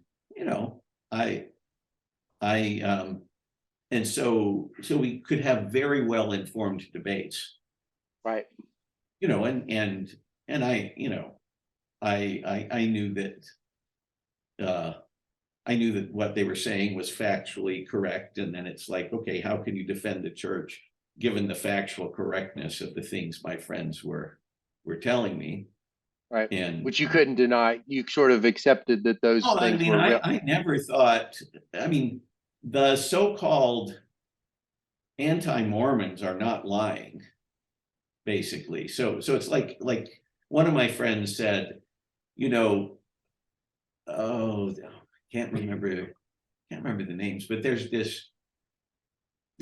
Speaker 2: and so we could have very well informed debates, and I knew that what they were saying was factually correct, and then it's like, okay, how can you defend the church given the factual correctness of the things my friends were telling me?
Speaker 3: Right.
Speaker 2: And
Speaker 3: which you couldn't deny. You sort of accepted that those things were real.
Speaker 2: I never thought, the so-called anti-Mormons are not lying, basically. So it's like one of my friends said, I can't remember the names, but there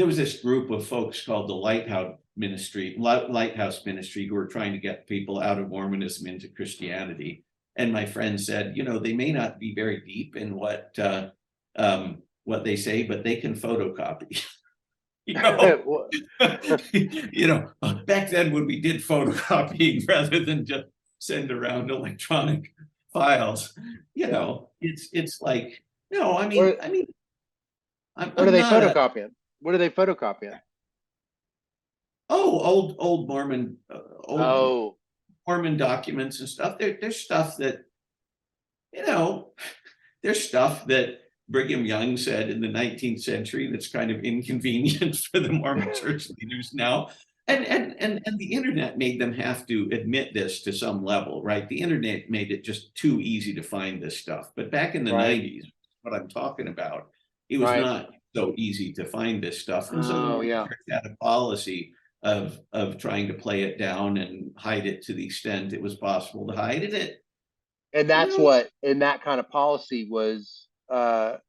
Speaker 2: was this group of folks called the Lighthouse Ministry who were trying to get people out of Mormonism into Christianity. And my friend said, they may not be very deep in what they say, but they can photocopy. Back then when we did photocopying rather than just send around electronic files, it's like, no, I mean,
Speaker 3: what are they photocopying? What are they photocopying?
Speaker 2: Oh, old Mormon,
Speaker 3: Oh,
Speaker 2: Mormon documents and stuff. There's stuff that, there's stuff that Brigham Young said in the 19th century that's kind of inconvenient for the Mormon church leaders now. And the internet made them have to admit this to some level, right? The internet made it just too easy to find this stuff. But back in the 90s, what I'm talking about, it was not so easy to find this stuff. And so the Mormon church had a policy of trying to play it down and hide it to the extent it was possible to hide it.
Speaker 3: And that's and that kind of policy was that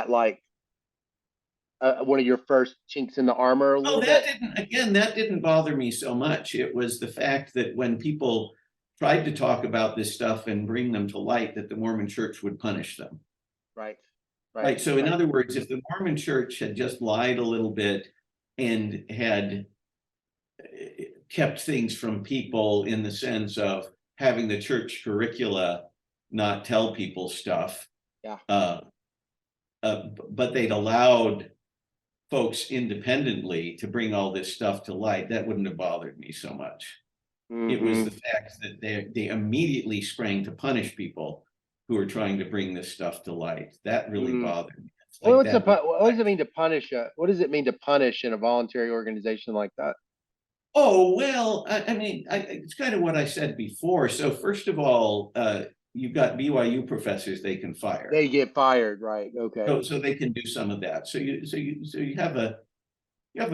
Speaker 3: like one of your first chinks in the armor a little bit?
Speaker 2: That didn't bother me so much. It was the fact that when people tried to talk about this stuff and bring them to light, that the Mormon church would punish them. Right. So in other words, if the Mormon church had just lied a little bit and had kept things from people in the sense of having the church curricula not tell people stuff, but they'd allowed folks independently to bring all this stuff to light, that wouldn't have bothered me so much. It was the fact that they immediately sprang to punish people who were trying to bring this stuff to light. That really bothered me.
Speaker 3: What does it mean to punish? What does it mean to punish in a voluntary organization like that?
Speaker 2: Oh, well, I mean, it's kind of what I said before. So first of all, you've got BYU professors they can fire.
Speaker 3: They get fired, right? Okay.
Speaker 2: So they can do some of that. So you have a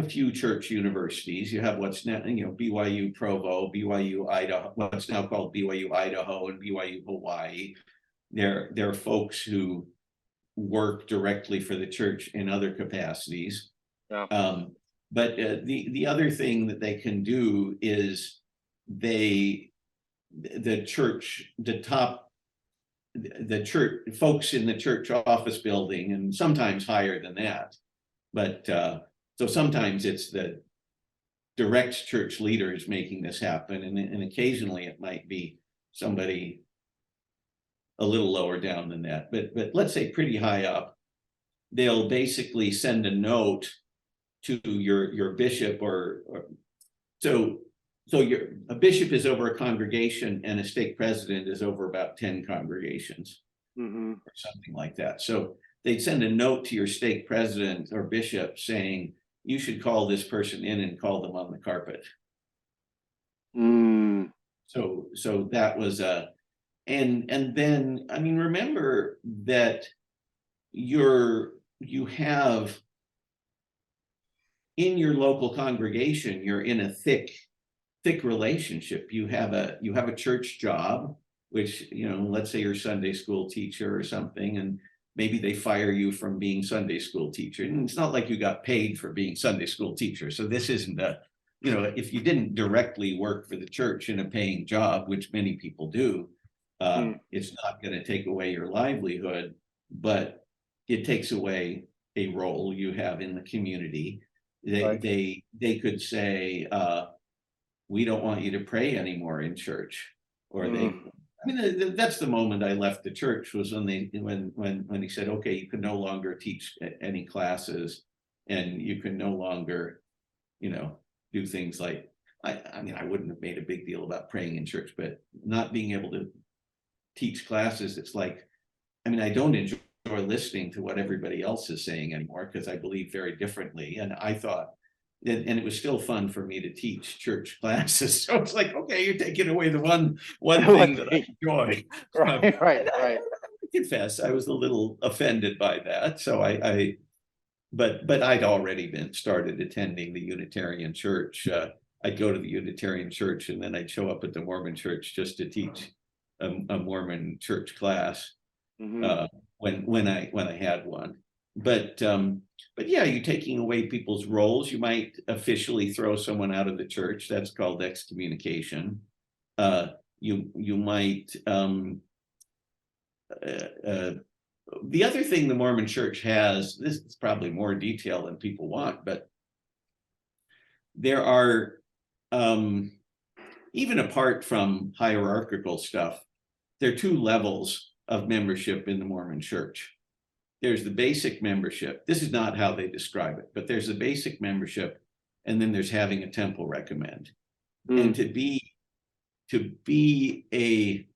Speaker 2: few church universities. You have what's now, BYU Provo, BYU Idaho, what's now called BYU Idaho, and BYU Hawaii. They're folks who work directly for the church in other capacities. But the other thing that they can do is the church folks in the church office building, and sometimes higher than that. But so sometimes it's the direct church leaders making this happen, and occasionally it might be somebody a little lower down than that. But let's say pretty high up, they'll basically send a note to your bishop, so a bishop is over a congregation and a stake president is over about 10 congregations or something like that. So they'd send a note to your stake president or bishop saying, you should call this person in and call them on the carpet. So that was and then, I mean, remember that you have in your local congregation, you're in a thick relationship. You have a church job, which, let's say you're a Sunday school teacher or something, and maybe they fire you from being Sunday school teacher. And it's not like you got paid for being Sunday school teacher. So this isn't if you didn't directly work for the church in a paying job, which many people do, it's not going to take away your livelihood, but it takes away a role you have in the community. They could say, we don't want you to pray anymore in church, or that's the moment I left the church, was when he said, okay, you can no longer teach any classes, and you can no longer, do things like, I mean, I wouldn't have made a big deal about praying in church, but not being able to teach classes, it's like, I mean, I don't enjoy listening to what everybody else is saying anymore, because I believe very differently. And I thought, and it was still fun for me to teach church classes. So it's like, okay, you're taking away the one thing that I enjoy.
Speaker 3: Right.
Speaker 2: I confess, I was a little offended by that. So but I'd already started attending the Unitarian church. I'd go to the Unitarian church, and then I'd show up at the Mormon church just to teach a Mormon church class. When I had one. But yeah, you're taking away people's roles. You might officially throw someone out of the church. That's called excommunication. you might the other thing the Mormon Church has, this is probably more detail than people want, but there are even apart from hierarchical stuff, there are two levels of membership in the Mormon Church. There's the basic membership. This is not how they describe it, but there's the basic membership, and then there's having a temple recommend. And to be a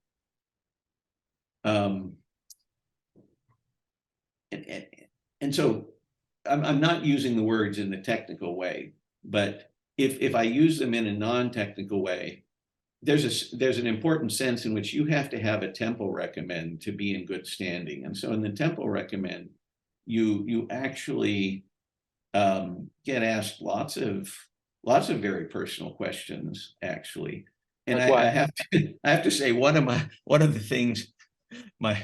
Speaker 2: and so I'm not using the words in the technical way, but if I use them in a non-technical way, there's an important sense in which you have to have a temple recommend to be in good standing. And so in the temple recommend, you actually get asked lots of very personal questions, actually. And I have to say one of the things my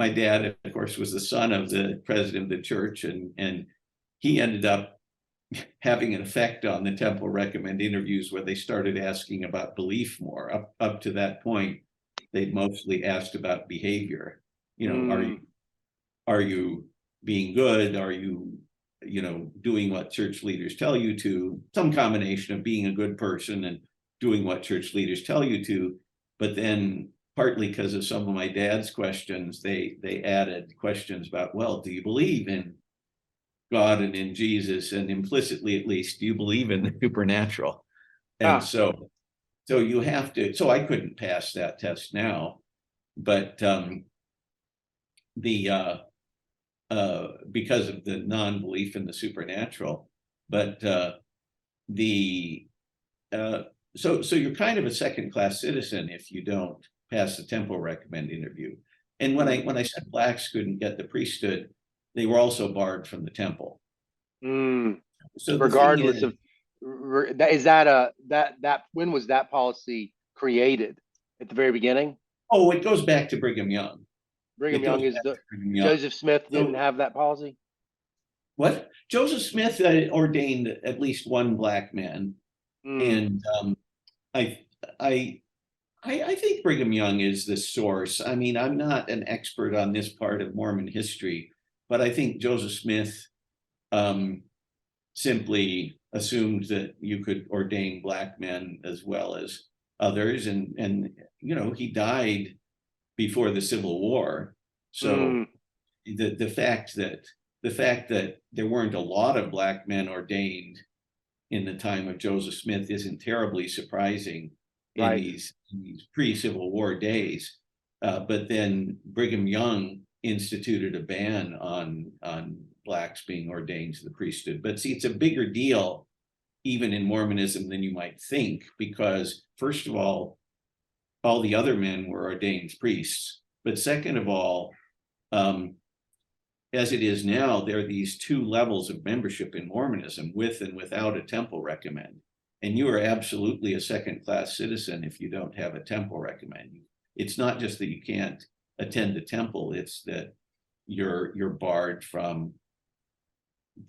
Speaker 2: dad, of course, was the son of the president of the church, and he ended up having an effect on the temple recommend interviews where they started asking about belief more. Up to that point, they'd mostly asked about behavior. Are you being good? Are you doing what church leaders tell you to? Some combination of being a good person and doing what church leaders tell you to. But then partly because of some of my dad's questions, they added questions about, well, do you believe in God and in Jesus, and implicitly, at least, do you believe in the supernatural? And so you have to. So I couldn't pass that test now, but because of the non-belief in the supernatural. But so you're kind of a second-class citizen if you don't pass the temple recommend interview. And when I said blacks couldn't get the priesthood, they were also barred from the temple.
Speaker 3: So regardless of that when was that policy created? At the very beginning?
Speaker 2: Oh, it goes back to Brigham Young.
Speaker 3: Brigham Young is the Joseph Smith didn't have that policy?
Speaker 2: What? Joseph Smith ordained at least one black man. And I think Brigham Young is the source. I mean, I'm not an expert on this part of Mormon history, but I think Joseph Smith simply assumed that you could ordain black men as well as others, and he died before the Civil War. So the fact that there weren't a lot of black men ordained in the time of Joseph Smith isn't terribly surprising in these pre-Civil War days. But then Brigham Young instituted a ban on blacks being ordained to the priesthood. But see, it's a bigger deal even in Mormonism than you might think, because first of all the other men were ordained priests. But second of all, as it is now, there are these two levels of membership in Mormonism, with and without a temple recommend. And you are absolutely a second-class citizen if you don't have a temple recommend. It's not just that you can't attend the temple, it's that you're barred from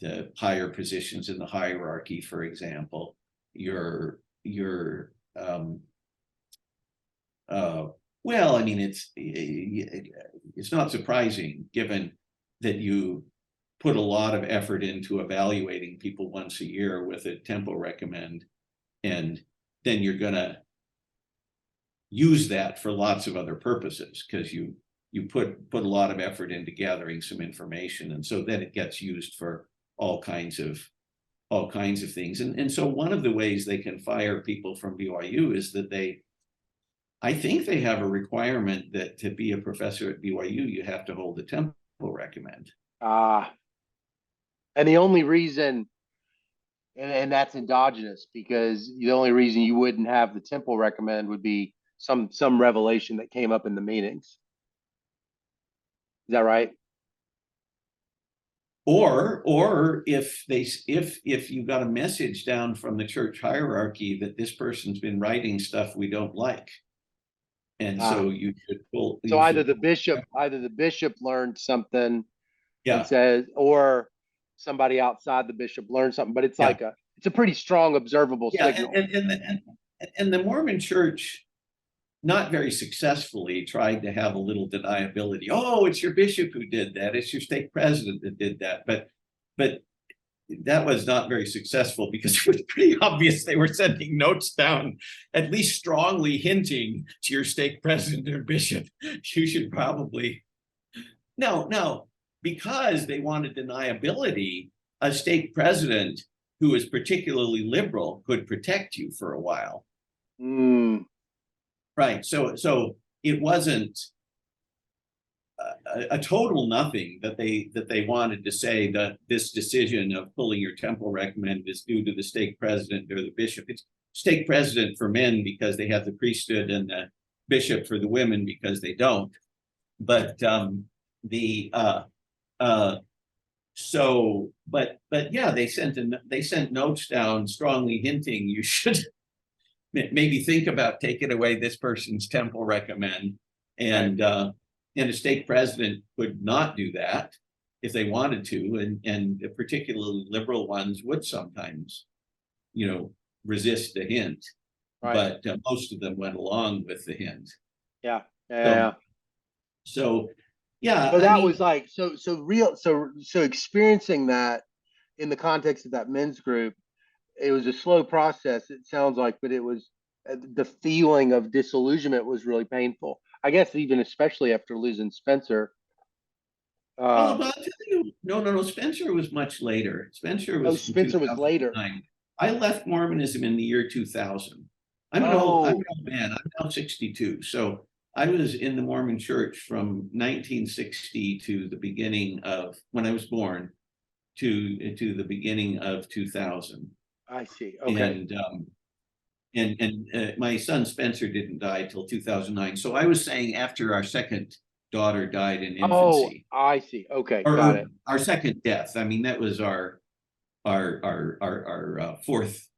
Speaker 2: the higher positions in the hierarchy, for example. Well, I mean, it's not surprising given that you put a lot of effort into evaluating people once a year with a temple recommend, and then you're going to use that for lots of other purposes because you put a lot of effort into gathering some information, and so then it gets used for all kinds of things. And so one of the ways they can fire people from BYU is that I think they have a requirement that to be a professor at BYU, you have to hold the temple recommend.
Speaker 3: And the only reason, and that's endogenous, because the only reason you wouldn't have the temple recommend would be some revelation that came up in the meetings. Is that right?
Speaker 2: Or if you got a message down from the church hierarchy that this person's been writing stuff we don't like, and so you should pull.
Speaker 3: So either the bishop learned something,
Speaker 2: yeah,
Speaker 3: and says, or somebody outside the bishop learned something, but it's like it's a pretty strong observable signal.
Speaker 2: And the Mormon Church not very successfully, tried to have a little deniability. Oh, it's your bishop who did that. It's your stake president that did that. But that was not very successful because it was pretty obvious they were sending notes down, at least strongly hinting to your stake president or bishop, you should probably. No, because they wanted deniability, a stake president who is particularly liberal could protect you for a while. Right. So it wasn't a total nothing that they wanted to say that this decision of pulling your temple recommend is due to the stake president or the bishop. It's stake president for men because they have the priesthood, and the bishop for the women because they don't. But yeah, they sent notes down strongly hinting you should maybe think about taking away this person's temple recommend, and a stake president could not do that if they wanted to, and particularly liberal ones would sometimes, resist the hint, but most of them went along with the hint. So
Speaker 3: that was like so experiencing that in the context of that men's group, it was a slow process, it sounds like, but it was the feeling of disillusionment was really painful. I guess even especially after losing Spencer.
Speaker 2: I'll tell you, no. Spencer was much later. Spencer was
Speaker 3: later.
Speaker 2: I left Mormonism in the year 2000. I'm an old man. I'm now 62. So I was in the Mormon Church from 1960 to the beginning of when I was born to the beginning of 2000.
Speaker 3: I see. Okay.
Speaker 2: And my son Spencer didn't die till 2009. So I was saying after our second daughter died in infancy.
Speaker 3: Oh, I see. Okay, got it.
Speaker 2: Our second death. I mean, that was our fourth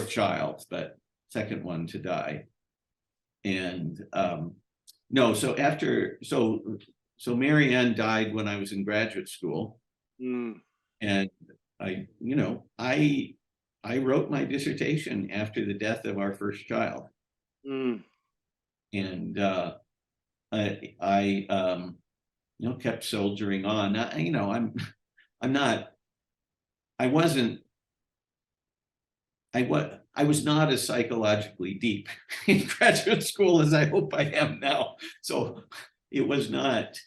Speaker 2: child, but second one to die. And so Mary Ann died when I was in graduate school, and I wrote my dissertation after the death of our first child, and I kept soldiering on. I was not as psychologically deep in graduate school as I hope I am now. So I was not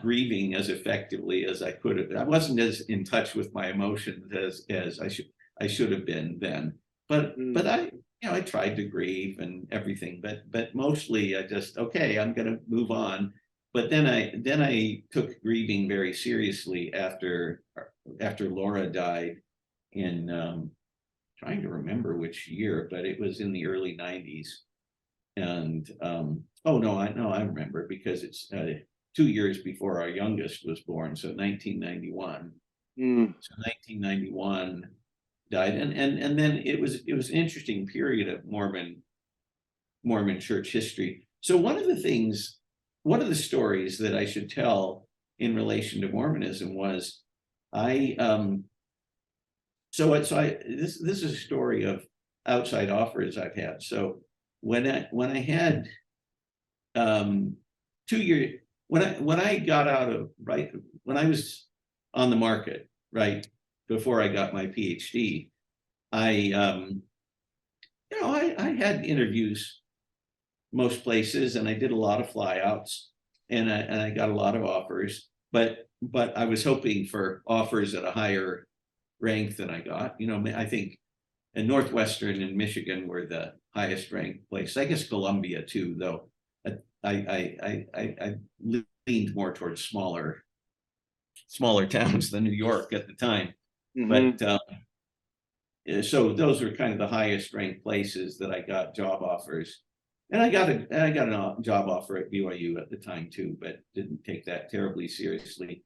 Speaker 2: grieving as effectively as I could have. I wasn't as in touch with my emotions as I should have been then. But I tried to grieve and everything, but mostly I just, okay, I'm going to move on. But then I took grieving very seriously after Laura died in trying to remember which year, but it was in the early 90s. And I remember because it's 2 years before our youngest was born, so 1991. So 1991 died, and then it was an interesting period of Mormon church history. So one of the stories that I should tell in relation to Mormonism was this is a story of outside offers I've had. So when I had 2 years, when I got out of when I was on the market before I got my PhD, I had interviews most places, and I did a lot of flyouts, and I got a lot of offers, but I was hoping for offers at a higher rank than I got. I think in Northwestern and Michigan were the highest ranked place. I guess Columbia too, though. I leaned more towards smaller towns than New York at the time. But so those were kind of the highest ranked places that I got job offers. And I got a job offer at BYU at the time too, but didn't take that terribly seriously.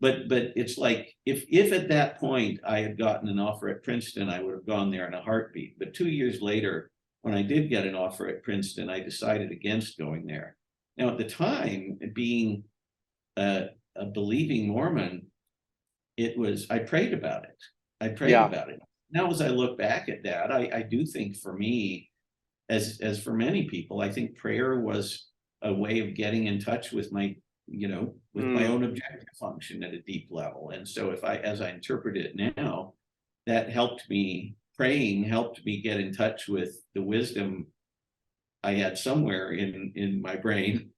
Speaker 2: But it's like if at that point I had gotten an offer at Princeton, I would have gone there in a heartbeat. But 2 years later, when I did get an offer at Princeton, I decided against going there. Now, at the time, being a believing Mormon, I prayed about it. About it. Now, as I look back at that, I do think for me, as for many people, I think prayer was a way of getting in touch with my, with my own objective function at a deep level. And so as I interpret it now, that praying helped me get in touch with the wisdom I had somewhere in my brain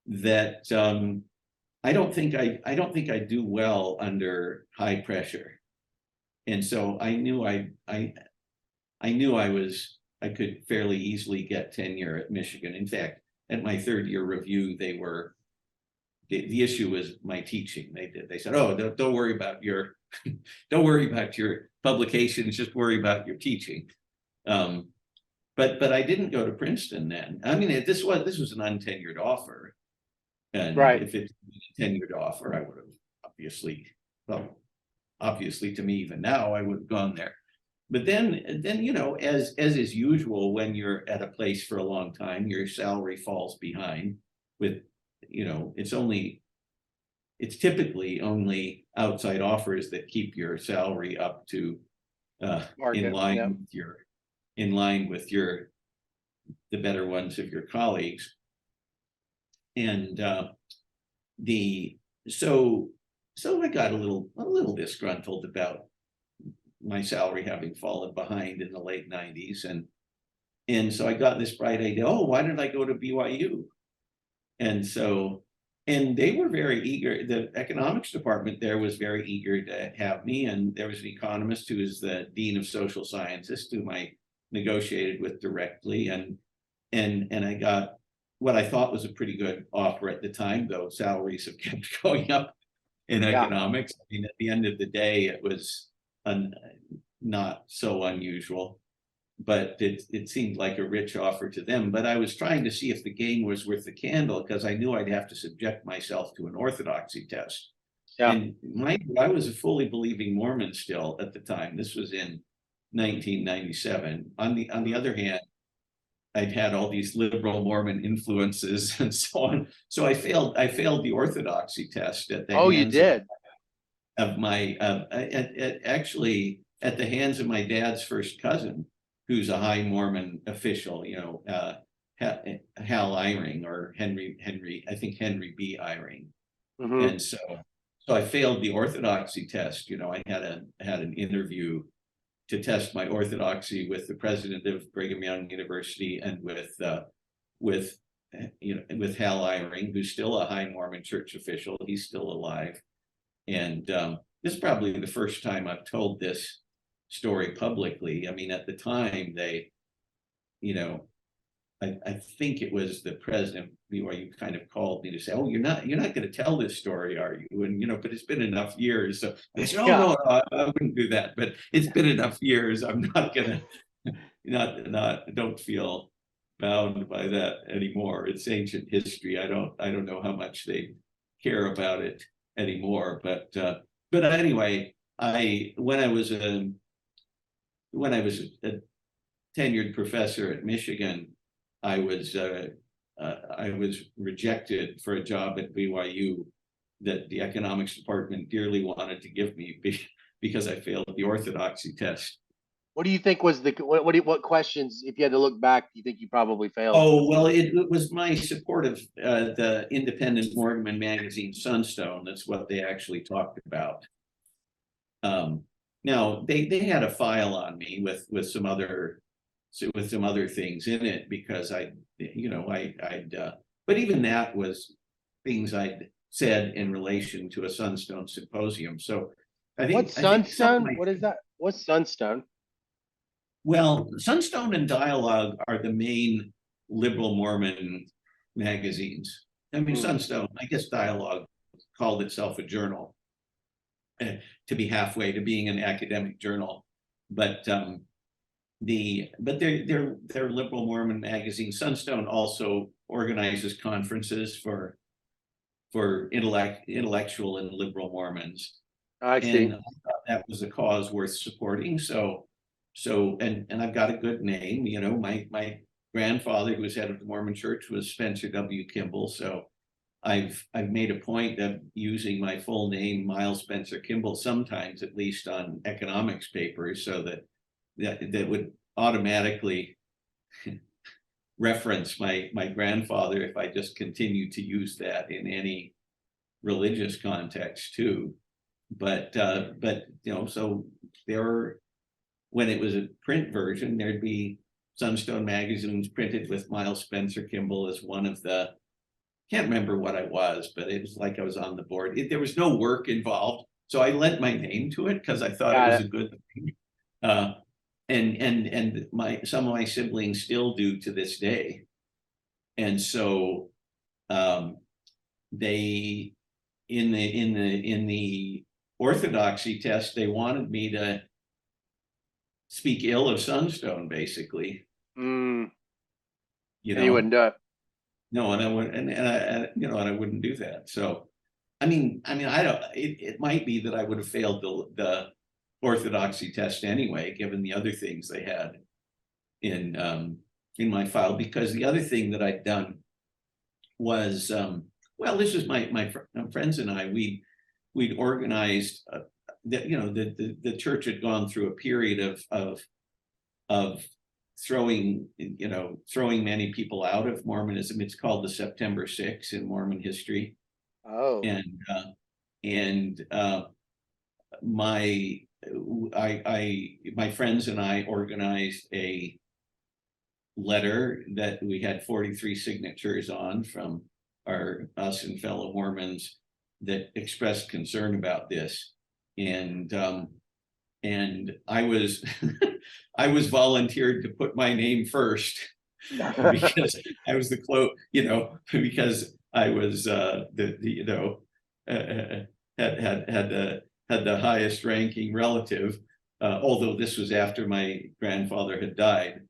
Speaker 2: that I don't think I do well under high pressure. And so I knew I could fairly easily get tenure at Michigan. In fact, at my third year review, the issue was my teaching. They said, "Oh, don't worry about your don't worry about your publications, just worry about your teaching." But I didn't go to Princeton then. I mean, this was an untenured offer, and if it was a tenured offer, I would have obviously to me even now I would have gone there. But then as is usual when you're at a place for a long time, your salary falls behind. With it's typically only outside offers that keep your salary up to in line with the better ones of your colleagues. And so I got a little disgruntled about my salary having fallen behind in the late 90s. And so I got this bright idea, why didn't I go to BYU? And they were very eager. The economics department there was very eager to have me. And there was an economist who is the dean of social sciences whom I negotiated with directly. And I got what I thought was a pretty good offer at the time, though salaries have kept going up in economics. I mean, at the end of the day, it was not so unusual, but it seemed like a rich offer to them. But I was trying to see if the game was worth the candle, because I knew I'd have to subject myself to an orthodoxy test. And I was a fully believing Mormon still at the time. This was in 1997. On the other hand, I'd had all these liberal Mormon influences and so on. So I failed the orthodoxy test at the hands of my actually at the hands of my dad's first cousin, who's a high Mormon official, Hal Eyring, or Henry B. Eyring. And so I failed the orthodoxy test. I had an interview to test my orthodoxy with the president of Brigham Young University and with Hal Eyring, who's still a high Mormon church official. He's still alive. And this is probably the first time I've told this story publicly. I mean, at the time, I think it was the president of BYU kind of called me to say, "Oh, you're not going to tell this story, are you?" And but it's been enough years. So I said, "Oh no, I wouldn't do that." But it's been enough years. I'm not gonna don't feel bound by that anymore. It's ancient history. I don't know how much they care about it anymore. But anyway, when I was a tenured professor at Michigan, I was rejected for a job at BYU that the economics department dearly wanted to give me because I failed the orthodoxy test.
Speaker 3: What do you think was what questions, if you had to look back, do you think you probably failed?
Speaker 2: Oh, well, it was my support of the independent Mormon magazine Sunstone. That's what they actually talked about. Now they had a file on me with some other things in it, because but even that was things I'd said in relation to a Sunstone symposium. So I think
Speaker 3: what's Sunstone? What is that? What's Sunstone?
Speaker 2: Well, Sunstone and Dialogue are the main liberal Mormon magazines. I mean, Sunstone, I guess Dialogue called itself a journal, to be halfway to being an academic journal, but they're liberal Mormon magazine. Sunstone also organizes conferences for intellectual and liberal Mormons.
Speaker 3: I see.
Speaker 2: And I thought that was a cause worth supporting. So I've got a good name. My grandfather, who was head of the Mormon Church, was Spencer W. Kimball. So I've made a point of using my full name, Miles Spencer Kimball, sometimes at least on economics papers, so that would automatically reference my grandfather if I just continue to use that in any religious context too. But so there were, when it was a print version, there'd be Sunstone magazines printed with Miles Spencer Kimball as one of the, can't remember what I was, but it was like I was on the board. There was no work involved, so I lent my name to it because I thought it was a good thing. And some of my siblings still do to this day. And so they, in the orthodoxy test, they wanted me to speak ill of Sunstone, basically.
Speaker 3: And
Speaker 2: You
Speaker 3: you wouldn't do it.
Speaker 2: No, and I would, and I wouldn't do that. So, I mean, I don't. It might be that I would have failed the orthodoxy test anyway, given the other things they had in my file. Because the other thing that I'd done was, well, this is my friends and I. We'd organized. The church had gone through a period of throwing many people out of Mormonism. It's called the September 6 in Mormon history.
Speaker 3: Oh.
Speaker 2: And my friends and I organized a letter that we had 43 signatures on from us and fellow Mormons that expressed concern about this. And I was I was volunteered to put my name first because I was the because I was had the highest ranking relative, although this was after my grandfather had died.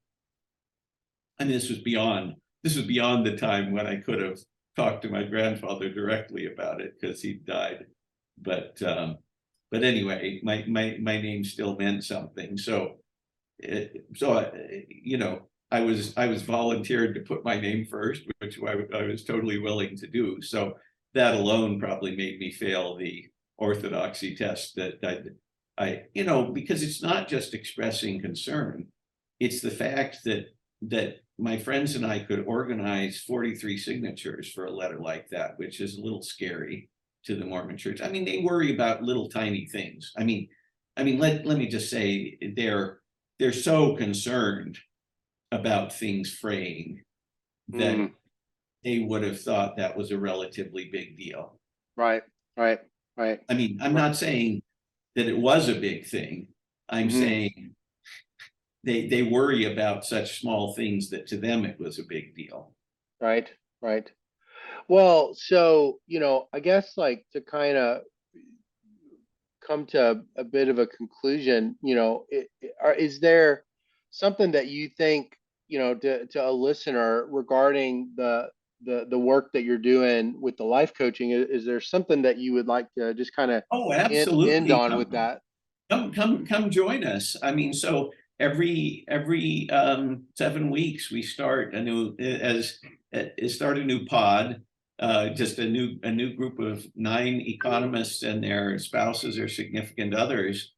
Speaker 2: And this was beyond the time when I could have talked to my grandfather directly about it because he died. But anyway, my name still meant something. So I was volunteered to put my name first, which I was totally willing to do. So that alone probably made me fail the orthodoxy test. That I because it's not just expressing concern, it's the fact that my friends and I could organize 43 signatures for a letter like that, which is a little scary to the Mormon Church. I mean, they worry about little tiny things. I mean, let me just say they're so concerned about things fraying that they would have thought that was a relatively big deal.
Speaker 3: Right. I
Speaker 2: mean, I'm not saying that it was a big thing. I'm saying they worry about such small things that to them it was a big deal.
Speaker 3: Right. Well, so, I guess like to kind of come to a bit of a conclusion, is there something that you think, to a listener regarding the work that you're doing with the life coaching? Is there something that you would like to just kind of
Speaker 2: absolutely
Speaker 3: end on with that?
Speaker 2: Come join us. I mean, so every 7 weeks we start a new pod. Just a new group of 9 economists and their spouses or significant others,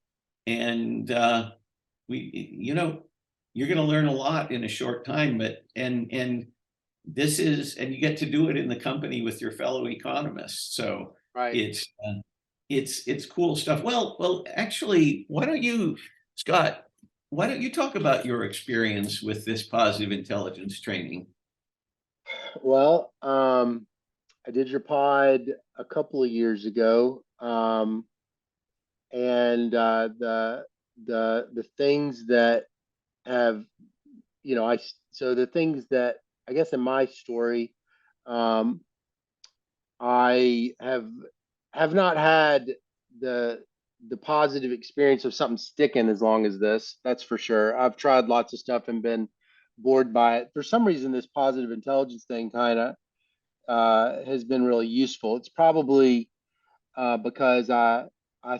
Speaker 2: and you're going to learn a lot in a short time. But and you get to do it in the company with your fellow economists. So it's cool stuff. Well, actually, why don't you, Scott? Why don't you talk about your experience with this positive intelligence training?
Speaker 3: Well, I did your pod a couple of years ago, and the things that have, the things that I guess in my story, I have not had the positive experience of something sticking as long as this. That's for sure. I've tried lots of stuff and been bored by it. For some reason, this positive intelligence thing kind of has been really useful. It's probably because I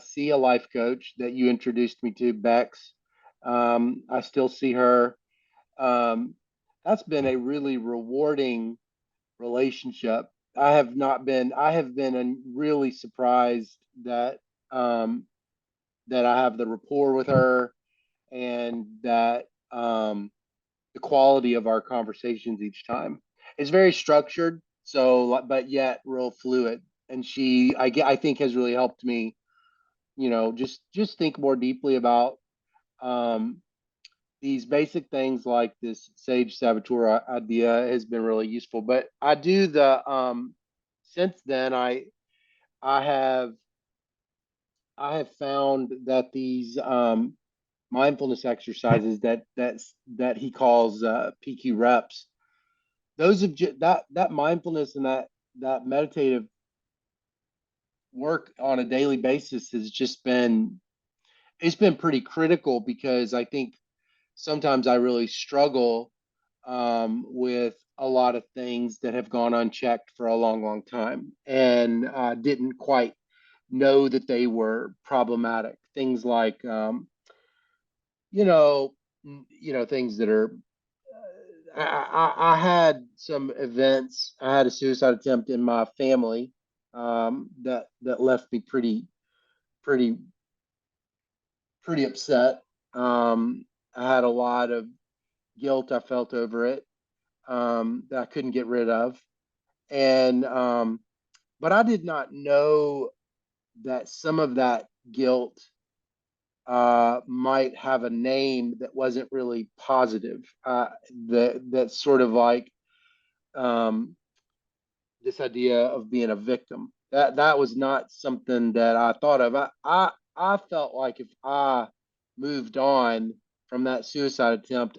Speaker 3: see a life coach that you introduced me to, Bex. I still see her. That's been a really rewarding relationship. I have been really surprised that that I have the rapport with her, and that the quality of our conversations each time. It's very structured, so but yet real fluid. And I think has really helped me, just think more deeply about um, these basic things like this sage saboteur idea has been really useful. But I do since then I have I have found that these mindfulness exercises that he calls PQ reps, those of that mindfulness and that meditative work on a daily basis has just been it's been pretty critical, because I think sometimes I really struggle with a lot of things that have gone unchecked for a long, long time, and didn't quite know that they were problematic. Things like, things that are. I had some events. I had a suicide attempt in my family that left me pretty pretty upset. I had a lot of guilt I felt over it, that I couldn't get rid of. And but I did not know that some of that guilt might have a name that wasn't really positive. That's sort of like um, this idea of being a victim. That was not something that I thought of. I felt like if I moved on from that suicide attempt,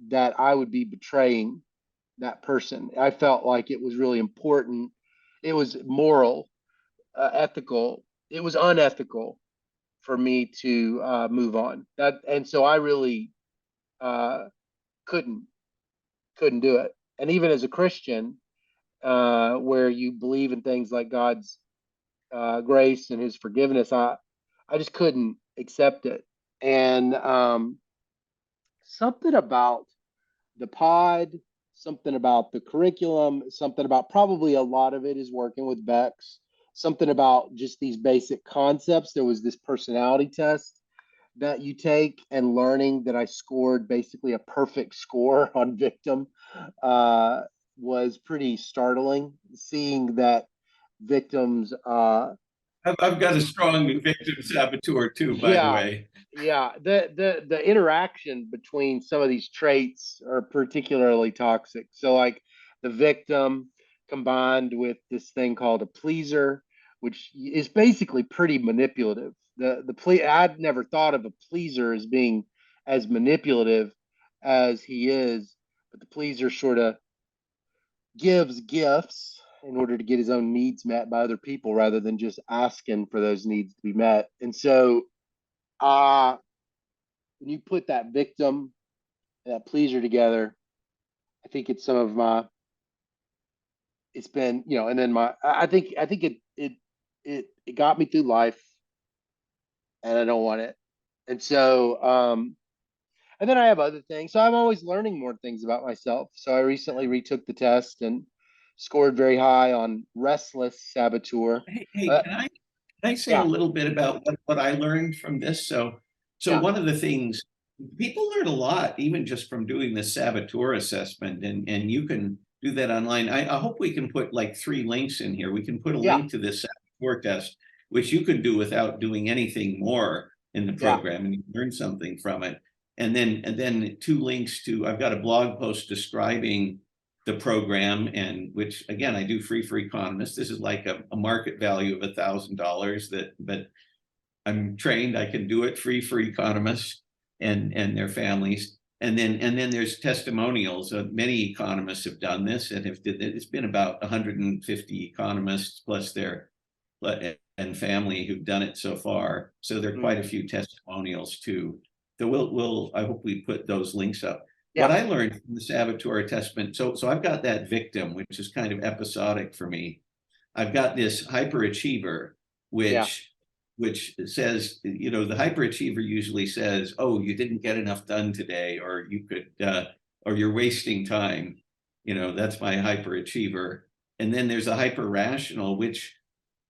Speaker 3: that I would be betraying that person. I felt like it was really important. It was moral, ethical. It was unethical for me to move on. And so I really uh, couldn't do it. And even as a Christian, where you believe in things like God's grace and His forgiveness, I just couldn't accept it. And something about the pod, something about the curriculum, something about, probably a lot of it is working with Bex, something about just these basic concepts. There was this personality test that you take, and learning that I scored basically a perfect score on victim was pretty startling. Seeing that victims
Speaker 2: I've got a strong victim saboteur too, by the
Speaker 3: yeah,
Speaker 2: way.
Speaker 3: yeah. The interaction between some of these traits are particularly toxic. So like the victim combined with this thing called a pleaser, which is basically pretty manipulative. I'd never thought of a pleaser as being as manipulative as he is, but the pleaser sort of gives gifts in order to get his own needs met by other people, rather than just asking for those needs to be met. And so when you put that victim and that pleaser together, I think it's some of my. It's been, and then I think it got me through life, and I don't want it. And so, and then I have other things. So I'm always learning more things about myself. So I recently retook the test and scored very high on restless saboteur.
Speaker 2: Hey,
Speaker 3: Uh,
Speaker 2: can I say a
Speaker 3: yeah,
Speaker 2: little bit about what I learned from this? So
Speaker 3: yeah,
Speaker 2: one of the things people learn a lot, even just from doing the saboteur assessment, and you can do that online. I hope we can put like 3 links in here. We can put a
Speaker 3: yeah,
Speaker 2: link to this saboteur test, which you could do without doing anything more in the
Speaker 3: yeah,
Speaker 2: program, and you learn something from it. And then 2 links to, I've got a blog post describing the program, and which again I do free for economists. This is like a market value of $1,000 that I'm trained, I can do it free for economists and their families. And then there's testimonials. Many economists have done this and have did it. It's been about 150 economists plus their and family who've done it so far. So there are quite a few testimonials too. So I hope we put those links up. What
Speaker 3: yeah,
Speaker 2: I learned from the saboteur assessment, so I've got that victim, which is kind of episodic for me. I've got this hyperachiever,
Speaker 3: yeah,
Speaker 2: which says, the hyperachiever usually says, "Oh, you didn't get enough done today," or you could, or you're wasting time. That's my hyperachiever. And then there's a hyper rational, which,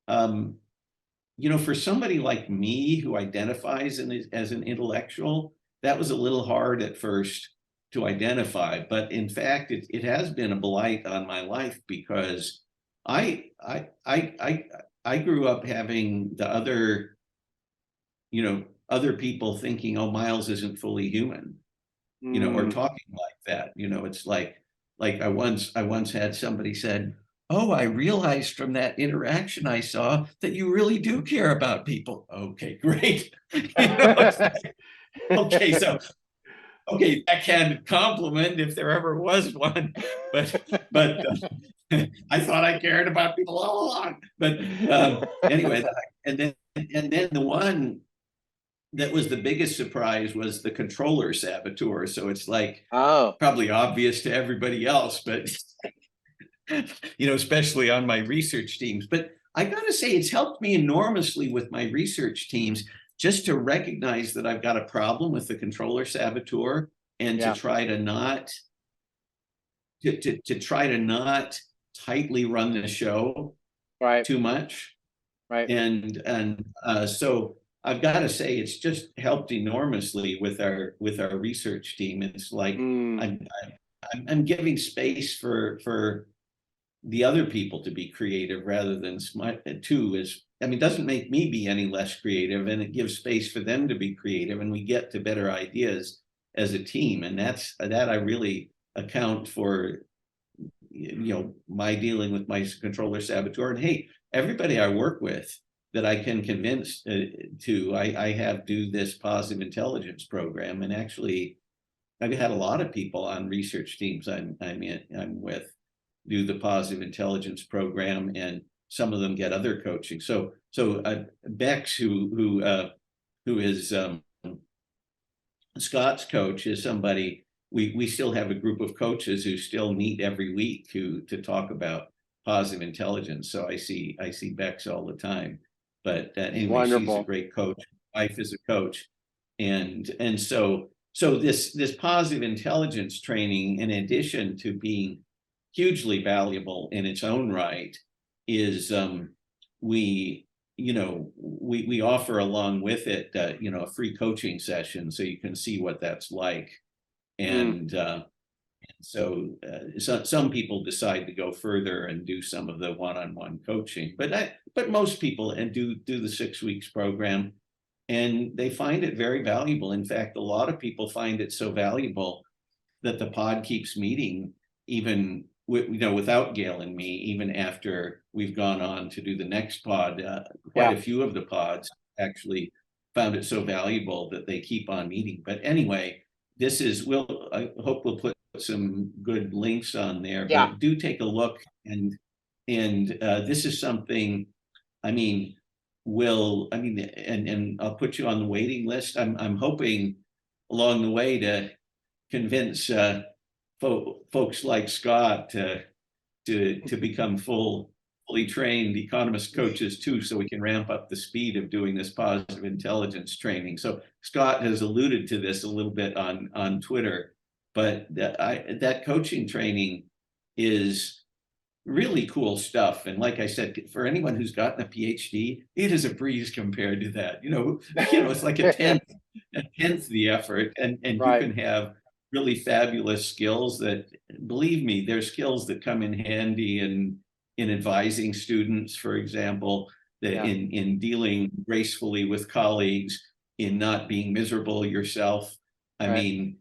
Speaker 2: for somebody like me who identifies as an intellectual, that was a little hard at first to identify. But in fact, it has been a blight on my life, because I grew up having the other, other people thinking, oh, Miles isn't fully human, or talking like that. It's like I once had somebody said, oh, I realized from that interaction I saw that you really do care about people. Okay, great. It's like, okay, so backhand compliment if there ever was one, but I thought I cared about people all along. But anyway, and then the one that was the biggest surprise was the controller saboteur. So it's like, probably obvious to everybody else, but especially on my research teams. But I got to say, it's helped me enormously with my research teams, just to recognize that I've got a problem with the controller saboteur, and to try to not tightly run the show too much.
Speaker 3: Right.
Speaker 2: And so I've got to say, it's just helped enormously with our research team. It's like I'm giving space for the other people to be creative rather than smart too. It doesn't make me be any less creative, and it gives space for them to be creative, and we get to better ideas as a team. And that I really account for, my dealing with my controller saboteur. And hey, everybody I work with that I can convince I have do this positive intelligence program. And actually, I've had a lot of people on research teams I'm with do the positive intelligence program, and some of them get other coaching. So Bex, who is Scott's coach, is somebody we still have a group of coaches who still meet every week to talk about positive intelligence. So I see Bex all the time. But anyway,
Speaker 3: wonderful.
Speaker 2: She's a great coach. Wife is a coach, and so this positive intelligence training, in addition to being hugely valuable in its own right, is we offer along with it a free coaching session, so you can see what that's like. And so some people decide to go further and do some of the one-on-one coaching, but most people do the 6 weeks program, and they find it very valuable. In fact, a lot of people find it so valuable that the pod keeps meeting, even without Gail and me, even after we've gone on to do the next pod. Quite a few of the pods actually found it so valuable that they keep on meeting. But anyway, I hope we'll put some good links on there, but do take a look. And this is something, and I'll put you on the waiting list. I'm hoping along the way to convince folks like Scott to become fully trained Economist coaches too, so we can ramp up the speed of doing this positive intelligence training. So Scott has alluded to this a little bit on Twitter, but that coaching training is really cool stuff. And like I said, for anyone who's gotten a PhD, it is a breeze compared to that. It's like a tenth the effort, and you can have really fabulous skills that, believe me, they're skills that come in handy in advising students, for example, in dealing gracefully with colleagues, in not being miserable yourself. And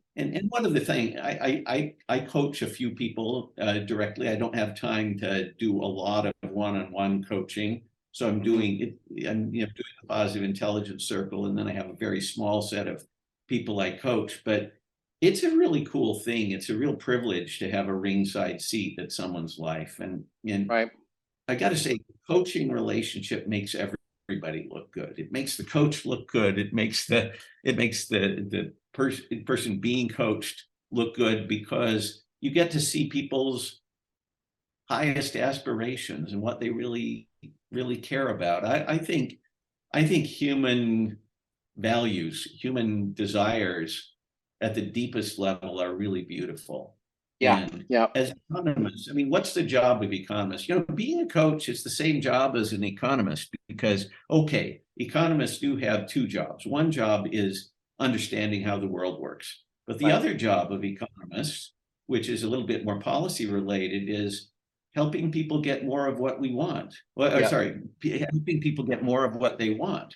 Speaker 2: one of the things, I coach a few people directly. I don't have time to do a lot of one-on-one coaching, so I'm doing it. I'm doing the positive intelligence circle, and then I have a very small set of people I coach. But it's a really cool thing. It's a real privilege to have a ringside seat at someone's life. And I got to say, the coaching relationship makes everybody look good. It makes the coach look good. It makes the person being coached look good, because you get to see people's highest aspirations and what they really care about. I think human values, human desires at the deepest level are really beautiful. As economists, what's the job of economists? Being a coach is the same job as an economist, because economists do have two jobs. One job is understanding how the world works. But the other job of economists, which is a little bit more policy related, is helping people get more of what we want. Helping people get more of what they want.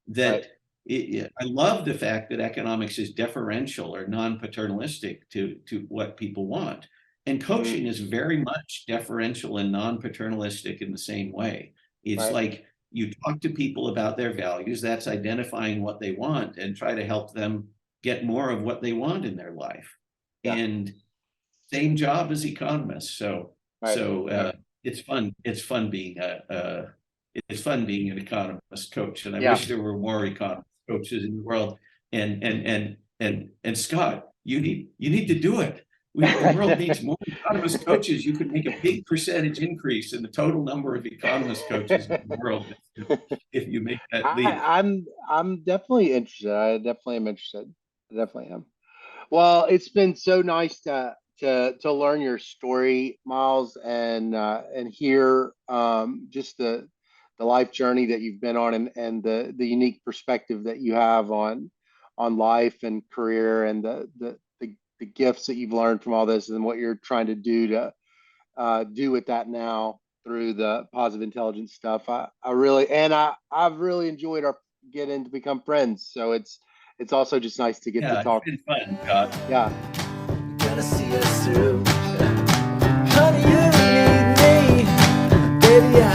Speaker 2: That I love the fact that economics is deferential or non-paternalistic to what people want. And coaching is very much deferential and non-paternalistic in the same way. It's like you talk to people about their values, that's identifying what they want and try to help them get more of what they want in their life. And same job as economists. So it's fun. It's fun being an economist coach. And I wish there were more economist coaches in the world. And Scott, you need to do it. The world needs more economist coaches. You could make a big percentage increase in the total number of economist coaches in the world if you make that leap.
Speaker 3: I'm definitely interested. I definitely am interested. I definitely am. Well, it's been so nice to learn your story, Miles, and hear just the life journey that you've been on, and the unique perspective that you have on life and career, and the gifts that you've learned from all this, and what you're trying to do with that now through the positive intelligence stuff. I've really enjoyed our getting to become friends. So it's also just nice to get to talk.
Speaker 2: It's been fun, Scott.
Speaker 3: Yeah.
Speaker 4: Gonna see us through. Honey, you need me. Baby, I